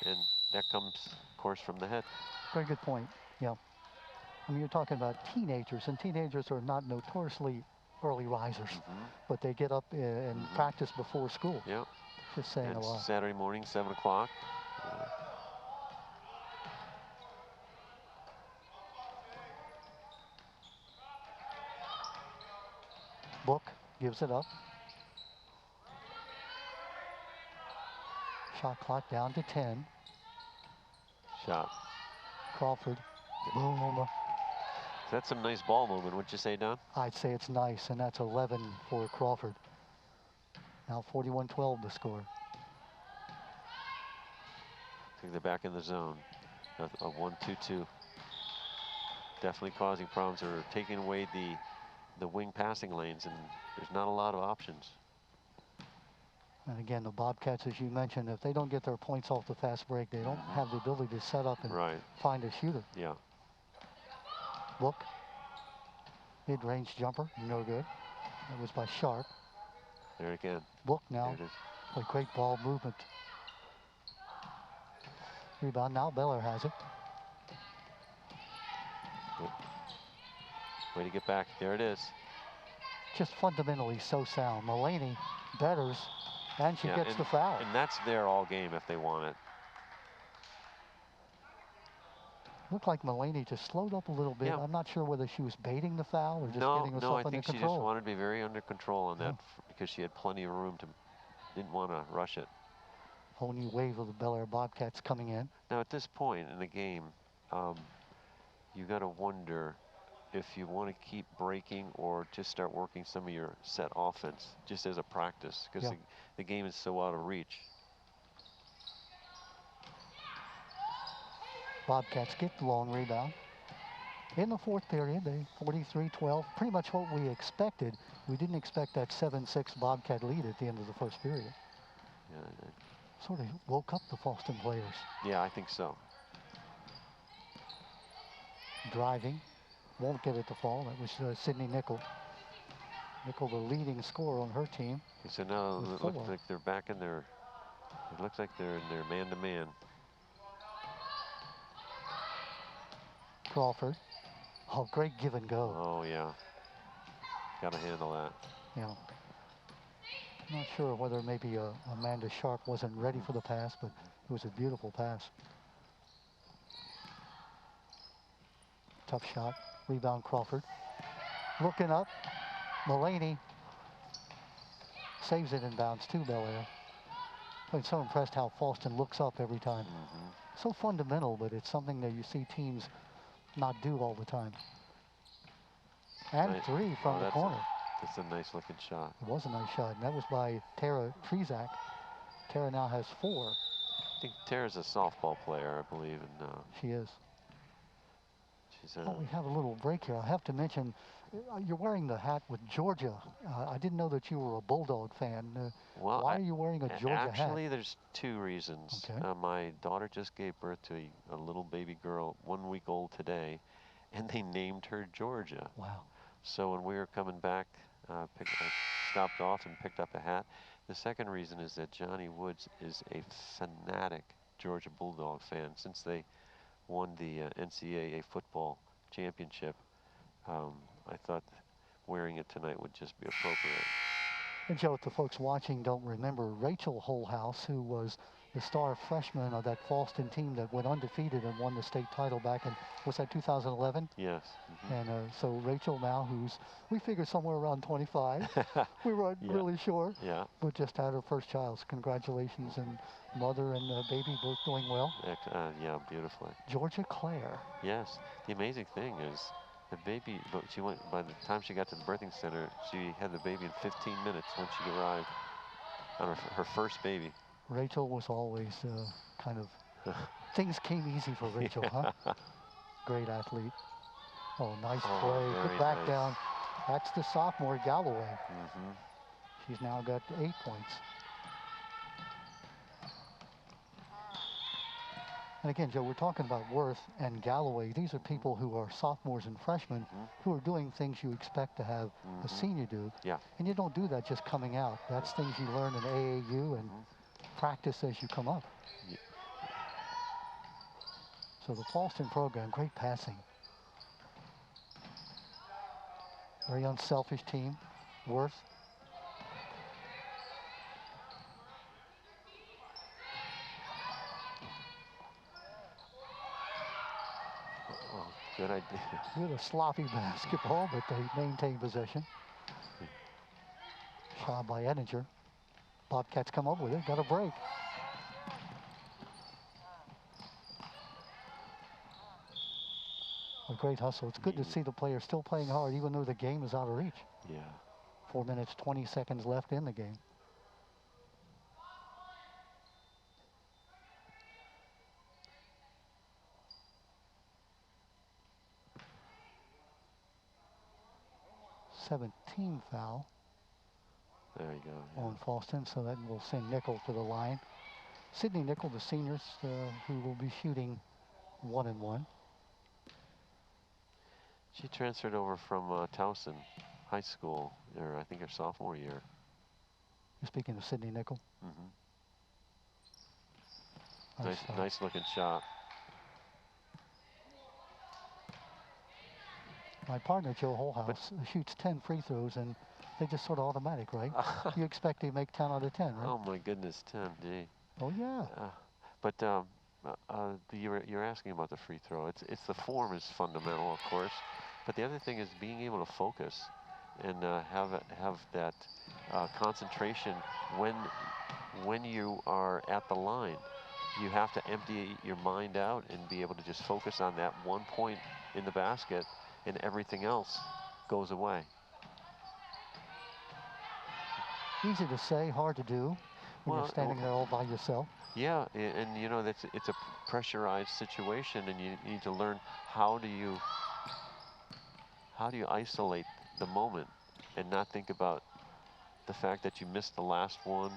and that comes, of course, from the head. Very good point. Yeah. I mean, you're talking about teenagers, and teenagers are not notoriously early risers, but they get up and practice before school. Yeah. Just saying a lot. Saturday morning, 7 o'clock. Book gives it up. Shot clock down to 10. Shot. Crawford. Boom. That's some nice ball movement, wouldn't you say, Don? I'd say it's nice, and that's 11 for Crawford. Now 41-12 the score. I think they're back in the zone. A 1-2-2. Definitely causing problems. They're taking away the wing passing lanes, and there's not a lot of options. And again, the Bobcats, as you mentioned, if they don't get their points off the fast break, they don't have the ability to set up and find a shooter. Yeah. Book. Mid-range jumper, no good. That was by Sharp. There again. Book now. A great ball movement. Rebound now, Beller has it. Way to get back. There it is. Just fundamentally so sound. Mulaney betters, and she gets the foul. And that's there all game if they want it. Looked like Mulaney just slowed up a little bit. I'm not sure whether she was baiting the foul or just getting herself under control. No, I think she just wanted to be very under control on that because she had plenty of room to, didn't want to rush it. Whole new wave of the Bel Air Bobcats coming in. Now at this point in the game, you got to wonder if you want to keep breaking or just start working some of your set offense just as a practice, because the game is so out of reach. Bobcats get the long rebound. In the fourth period, they 43-12, pretty much what we expected. We didn't expect that 7-6 Bobcat lead at the end of the first period. Yeah, sort of woke up the Fallston players. Yeah, I think so. Driving, won't get it to fall. That was Sydney Nickel. Nickel, the leading scorer on her team. So now it looks like they're back in their, it looks like they're in their man-to-man. Crawford. Oh, great give and go. Oh, yeah. Got to handle that. Yeah. Not sure whether maybe Amanda Sharp wasn't ready for the pass, but it was a beautiful pass. Tough shot. Rebound Crawford. Looking up. Mulaney saves it in bounds to Bel Air. I'm so impressed how Fallston looks up every time. So fundamental, but it's something that you see teams not do all the time. And nice. Three from the corner. That's a nice looking shot. It was a nice shot, and that was by Tara Trezek. Tara now has 4. I think Tara's a softball player, I believe. And she is. We have a little break here. I have to mention, you're wearing the hat with Georgia. I didn't know that you were a Bulldog fan. Well, why are you wearing a Georgia hat? Actually, there's 2 reasons. Okay. My daughter just gave birth to a little baby girl, 1 week old today, and they named her Georgia. Wow. So when we were coming back, I stopped off and picked up a hat. The second reason is that Johnny Woods is a fanatic Georgia Bulldog fan. Since they won the NCAA football championship, I thought wearing it tonight would just be appropriate. And Joe, if the folks watching don't remember, Rachel Holhouse, who was the star freshman of that Fallston team that went undefeated and won the state title back in, was that 2011? Yes. And so Rachel now, who's, we figured somewhere around 25. We weren't really sure. Yeah. But just had her first child. So congratulations, and mother and baby both doing well. Yeah, beautifully. Georgia Claire. Yes. The amazing thing is the baby, but by the time she got to the birthing center, she had the baby in 15 minutes when she arrived. on her first baby. Rachel was always kind of, things came easy for Rachel, huh? Great athlete. Oh, nice play. Good back nice. down. That's the sophomore Galloway. Mm-hmm. She's now got 8 points. And again, Joe, we're talking about Worth and Galloway. These are people who are sophomores and freshmen who are doing things you expect to have a senior do. Yeah. And you don't do that just coming out. That's things you learn in AAU and practice as you come up. Yeah. So the Fallston program, great passing. Very unselfish team. Worth. Oh, good idea. With a sloppy basketball, but they maintain possession. Shot by Ettinger. Bobcats come up with it, got a break. A great hustle. It's good to see the players still playing hard, even though the game is out of reach. Yeah. 4 minutes, 20 seconds left in the game. '17 foul. There you go. Yeah. On Fallston, so that will send Nickel to the line. Sydney Nickel, the seniors, who will be shooting 1-1. She transferred over from Towson High School, or I think her sophomore year. You're speaking of Sydney Nickel. Nice looking shot. My partner, Joe Holhouse, shoots 10 free throws, and they just sort of automatic, right? You expect to make 10 out of 10, right? Oh my goodness, 10, gee. Oh yeah. But you're asking about the free throw. It's the form is fundamental, of course, but the other thing is being able to focus and have that concentration when you are at the line. You have to empty your mind out and be able to just focus on that one point in the basket, and everything else goes away. Easy to say, hard to do when you're standing there all by yourself. Yeah, and you know, it's a pressurized situation, and you need to learn how do you isolate the moment and not think about the fact that you missed the last one,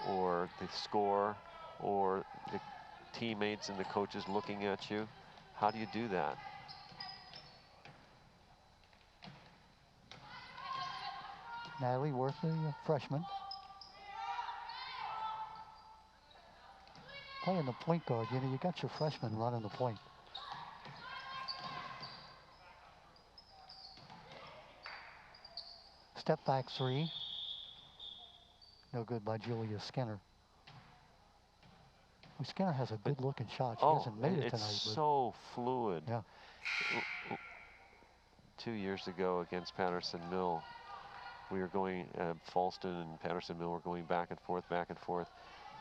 or the score, or the teammates and the coaches looking at you. How do you do that? Natalie Worth, the freshman. Playing the point guard, you know, you got your freshman running the point. Step back three. No good by Julia Skinner. Well, Skinner has a good looking shot. She hasn't made it tonight. It's so fluid. Yeah. 2 years ago against Patterson Mill, we were going, Fallston and Patterson Mill were going back and forth, back and forth.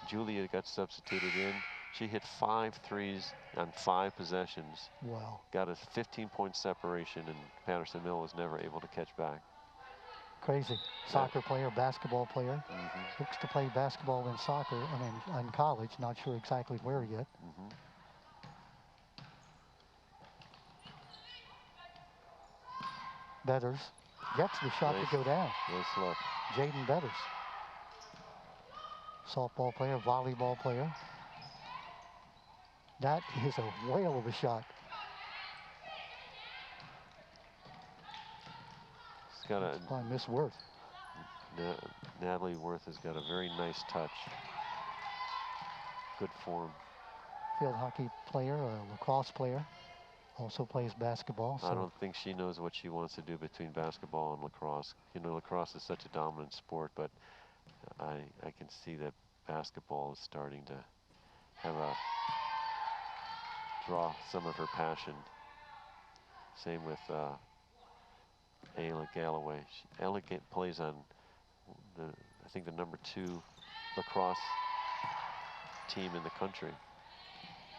Julia got substituted in. She hit 5 threes on 5 possessions. Wow. Got a 15-point separation, and Patterson Mill was never able to catch back. Crazy. Soccer player, basketball player. Looks to play basketball in soccer, in college. Not sure exactly where yet. Betters gets the shot to go down. Nice look. Jaden Betters. Softball player, volleyball player. That is a whale of a shot. It's got a by Miss Worth. Natalie Worth has got a very nice touch. Good form. Field hockey player, a lacrosse player. Also plays basketball. So I don't think she knows what she wants to do between basketball and lacrosse. You know, lacrosse is such a dominant sport, but I can see that basketball is starting to have draw some of her passion. Same with Ayla Galloway. Ayla plays on I think the #2 lacrosse team in the country.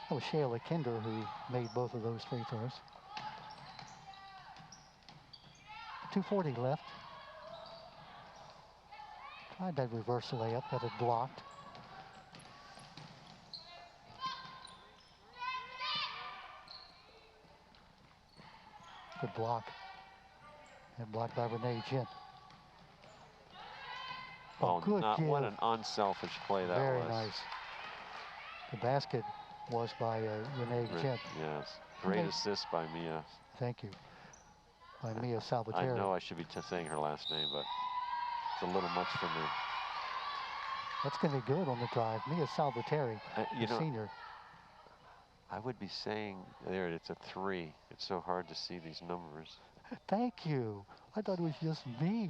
That was Shayla Kinder who made both of those free throws. 2:40 left. Tried that reverse layup, got it blocked. Good block. And blocked by Renee Jent. Oh, good give. What an unselfish play that Very was. Very nice. The basket was by Renee Jent. Yes. Great assist by Mia. Thank you. By Mia Salvatore. I know I should be saying her last name, but it's a little much for me. That's going to be good on the drive. Mia Salvatore, senior. I would be saying, there, it's a 3. It's so hard to see these numbers. Thank you. I thought it was just me.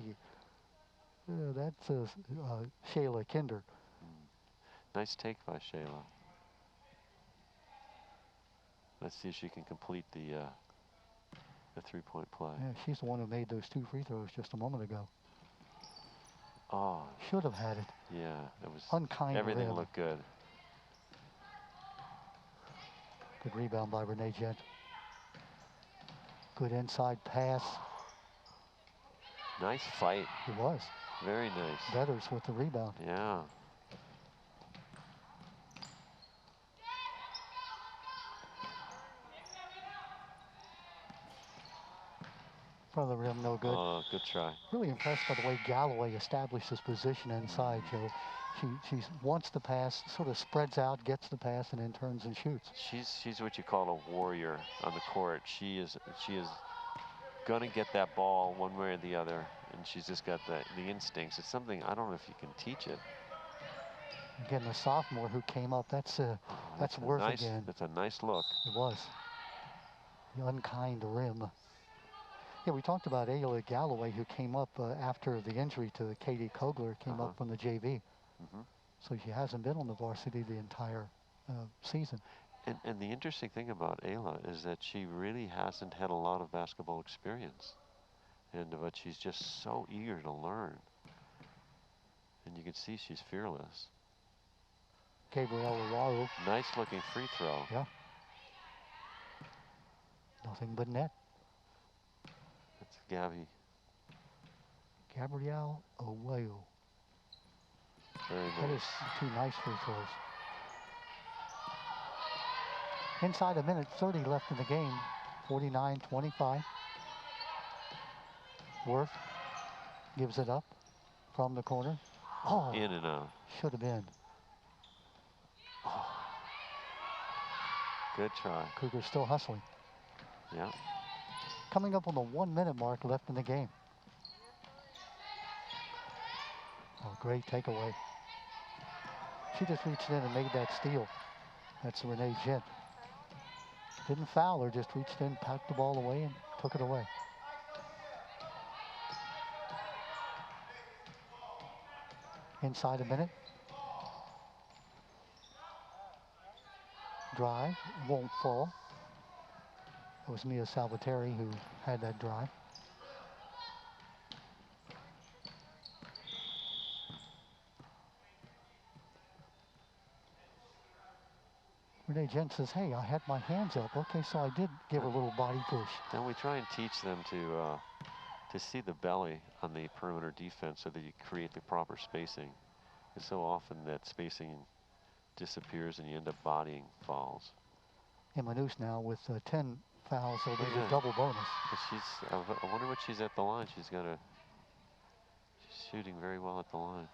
That's Shayla Kinder. Nice take by Shayla. Let's see if she can complete the 3-point play. Yeah, she's the one who made those 2 free throws just a moment ago. Oh. Should have had it. Yeah, it was unkind. Everything looked good. Good rebound by Renee Jent. Good inside pass. Nice fight. It was. Very nice. Betters with the rebound. Yeah. Front of the rim, no good. Oh, good try. Really impressed by the way Galloway established his position inside, Joe. She wants the pass, sort of spreads out, gets the pass, and then turns and shoots. She's what you call a warrior on the court. She is gonna get that ball one way or the other, and she's just got the instincts. It's something, I don't know if you can teach it. Again, the sophomore who came up, that's worth nice, again. That's a nice look. It was. The unkind rim. Yeah, we talked about Ayla Galloway, who came up after the injury to Katie Cogler, came up from the JV. So she hasn't been on the varsity the entire season. And the interesting thing about Ayla is that she really hasn't had a lot of basketball experience. But she's just so eager to learn. And you can see she's fearless. Gabrielle Lawaru. Nice looking free throw. Yeah. Nothing but net. That's Gabby. Gabrielle Lawaru. Very nice. That is 2 nice free throws. Inside a minute 30 left in the game. 49-25. Worth gives it up from the corner. Oh, in and out. Should have been. Oh. Good try. Cougars still hustling. Yeah. Coming up on the 1 minute mark left in the game. Oh, great takeaway. She just reached in and made that steal. That's Renee Jent. Didn't foul her, just reached in, packed the ball away, and took it away. Inside a minute. Drive, won't fall. It was Mia Salvatore who had that drive. Renee Jent says, hey, I had my hands up. Okay, so I did give her a little body push. Then we try and teach them to see the belly on the perimeter defense so that you create the proper spacing. It's so often that spacing disappears and you end up bodying fouls. And Manouche now with 10 fouls, so there's a double bonus. I wonder what she's at the line. She's shooting very well at the line.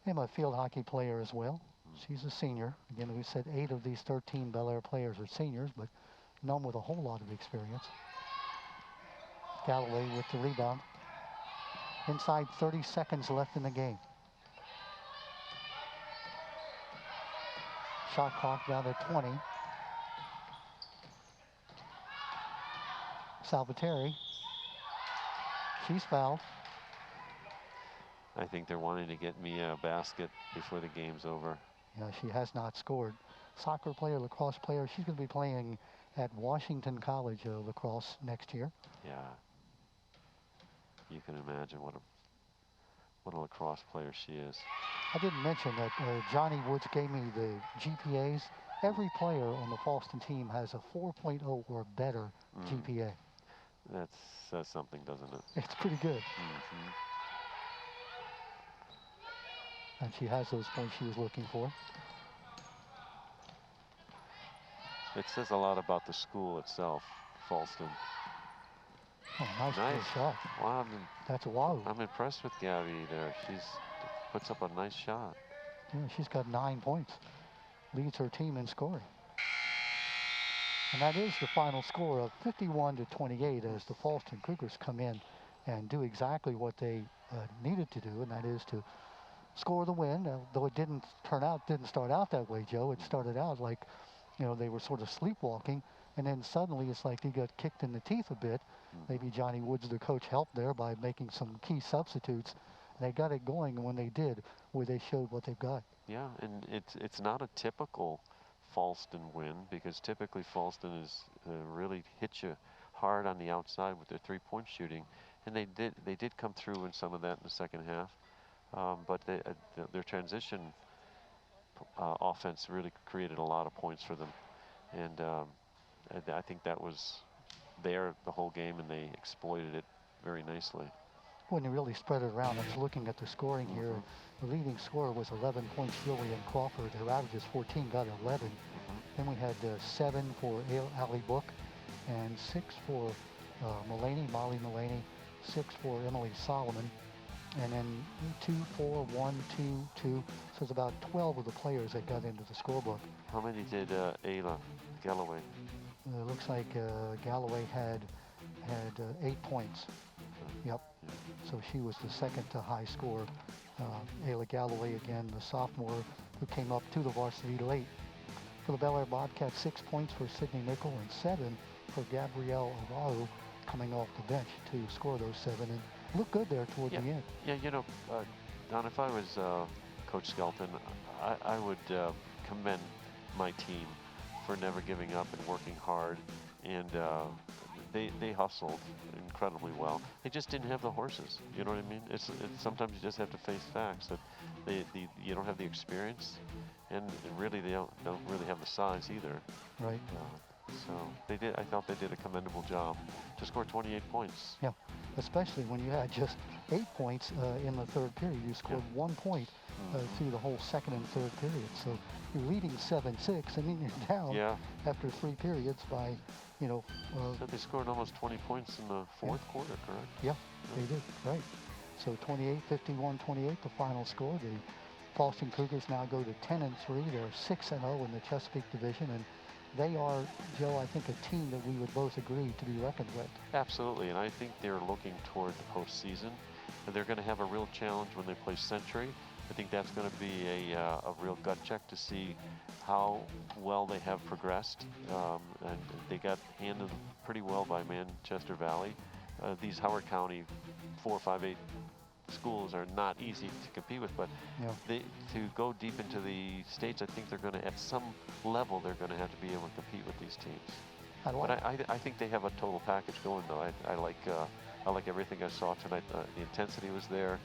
I'm a field hockey player as well. She's a senior. Again, we said 8 of these 13 Bel Air players are seniors, but none with a whole lot of experience. Galloway with the rebound. Inside 30 seconds left in the game. Shot clock down at 20. Salvatore. She's fouled. I think they're wanting to get me a basket before the game's over. Yeah, she has not scored. Soccer player, lacrosse player. She's going to be playing at Washington College lacrosse next year. Yeah. You can imagine what a lacrosse player she is. I didn't mention that Johnny Woods gave me the GPAs. Every player on the Fallston team has a 4.0 or better GPA. That says something, doesn't it? It's pretty good. and she has those points she was looking for. It says a lot about the school itself, Fallston. Oh, nice shot. Wow, That's a wow. I'm impressed with Gabby there. She's puts up a nice shot. Yeah, she's got 9 points. Leads her team in scoring. And that is the final score of 51-28 as the Fallston Cougars come in and do exactly what they needed to do, and that is to score the win. Though it didn't start out that way, Joe. It started out like, they were sort of sleepwalking, and then suddenly it's like they got kicked in the teeth a bit. Maybe Johnny Woods, the coach, helped there by making some key substitutes. And they got it going, and when they did, where they showed what they've got. Yeah, and it's not a typical Fallston win, because typically Fallston is really hit you hard on the outside with their three-point shooting, and they did come through in some of that in the second half, but their transition offense really created a lot of points for them, and I think that was there the whole game, and they exploited it very nicely. When they really spread it around, I was looking at the scoring here. The leading scorer was 11 points, Julian Crawford. Her average is 14, got 11. Then we had 7 for Allie Book, and 6 for Molly Mullaney, 6 for Emily Solomon, and then 2, 4, 1, 2, 2. So it's about 12 of the players that got into the scorebook. How many did Ayla Galloway? It looks like Galloway had 8 points. Yep. So she was the second to high score. Ayla Galloway, again, the sophomore who came up to the varsity late. For the Bel Air Bobcats, 6 points for Sydney Nickel and 7 for Gabrielle Arau, coming off the bench to score those 7 and look good there toward the end. Yeah, Don, if I was Coach Skelton, I would commend my team for never giving up and working hard, and they hustled incredibly well. They just didn't have the horses. You know what I mean? It's sometimes you just have to face facts that you don't have the experience, and really they don't really have the size either. Right. So I thought they did a commendable job to score 28 points. Yeah, especially when you had just 8 points in the third period. You scored 1 point through the whole second and third period. So you're leading 7-6, and then you're down after 3 periods by, so they scored almost 20 points in the fourth quarter, correct? Yeah, they did, right. So 28, 51, 28, the final score. The Paulson Cougars now go to 10-3. They're 6-0 in the Chesapeake division, and they are, Joe, I think a team that we would both agree to be reckoned with. Absolutely, and I think they're looking toward the postseason. And they're going to have a real challenge when they play Century. I think that's going to be a real gut check to see how well they have progressed. And they got handled pretty well by Manchester Valley. These Howard County 4, 5, 8 schools are not easy to compete with, but to go deep into the states, I think they're going to, at some level, they're going to have to be able to compete with these teams. I think they have a total package going, though. I like everything I saw tonight. The intensity was there.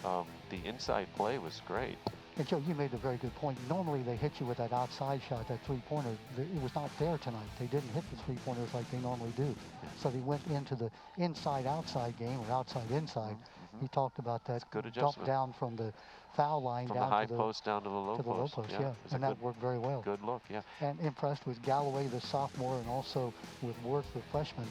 The inside play was great. And Joe, you made a very good point. Normally they hit you with that outside shot, that three-pointer. It was not there tonight. They didn't hit the three-pointers like they normally do. So they went into the inside-outside game, or outside-inside. He talked about that dump down from the foul line from down the high post down to the low post. And that worked very well. Good look, yeah. And impressed with Galloway, the sophomore, and also with Worth, the freshman.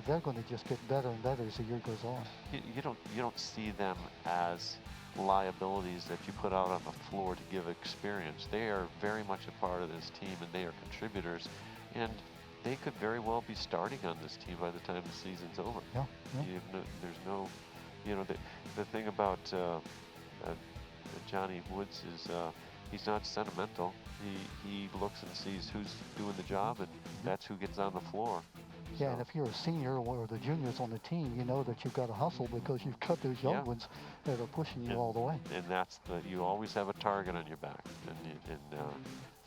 They're going to just get better and better as the year goes on. You don't see them as liabilities that you put out on the floor to give experience. They are very much a part of this team, and they are contributors, and they could very well be starting on this team by the time the season's over. There's no, the thing about Johnny Woods is he's not sentimental. He looks and sees who's doing the job, and that's who gets on the floor. Yeah, and if you're a senior or the juniors on the team, you know that you've got to hustle because you've got those young ones that are pushing you all the way. And that's you always have a target on your back, and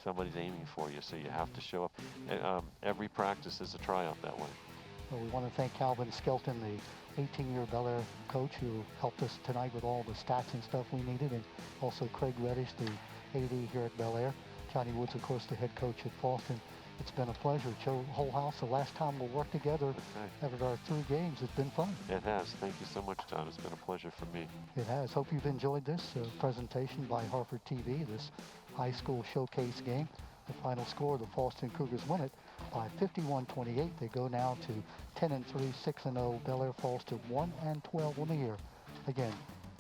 somebody's aiming for you, so you have to show up. Every practice is a tryout that way. Well, we want to thank Calvin Skelton, the 18-year Bel Air coach who helped us tonight with all the stats and stuff we needed, and also Craig Reddish, the AD here at Bel Air. Johnny Woods, of course, the head coach at Fallston. It's been a pleasure. Joe Whole House, the last time we'll work together Okay. after our 3 games. It's been fun. It has. Thank you so much, Todd. It's been a pleasure for me. It has. Hope you've enjoyed this presentation by Harford TV, this high school showcase game. The final score, the Fallston Cougars win it by 51-28. They go now to 10-3, 6-0. Bel Air falls to 1-12 on the year. Again,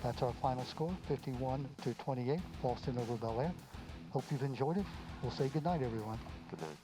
that's our final score, 51-28. Fallston over Bel Air. Hope you've enjoyed it. We'll say goodnight, everyone. Good night.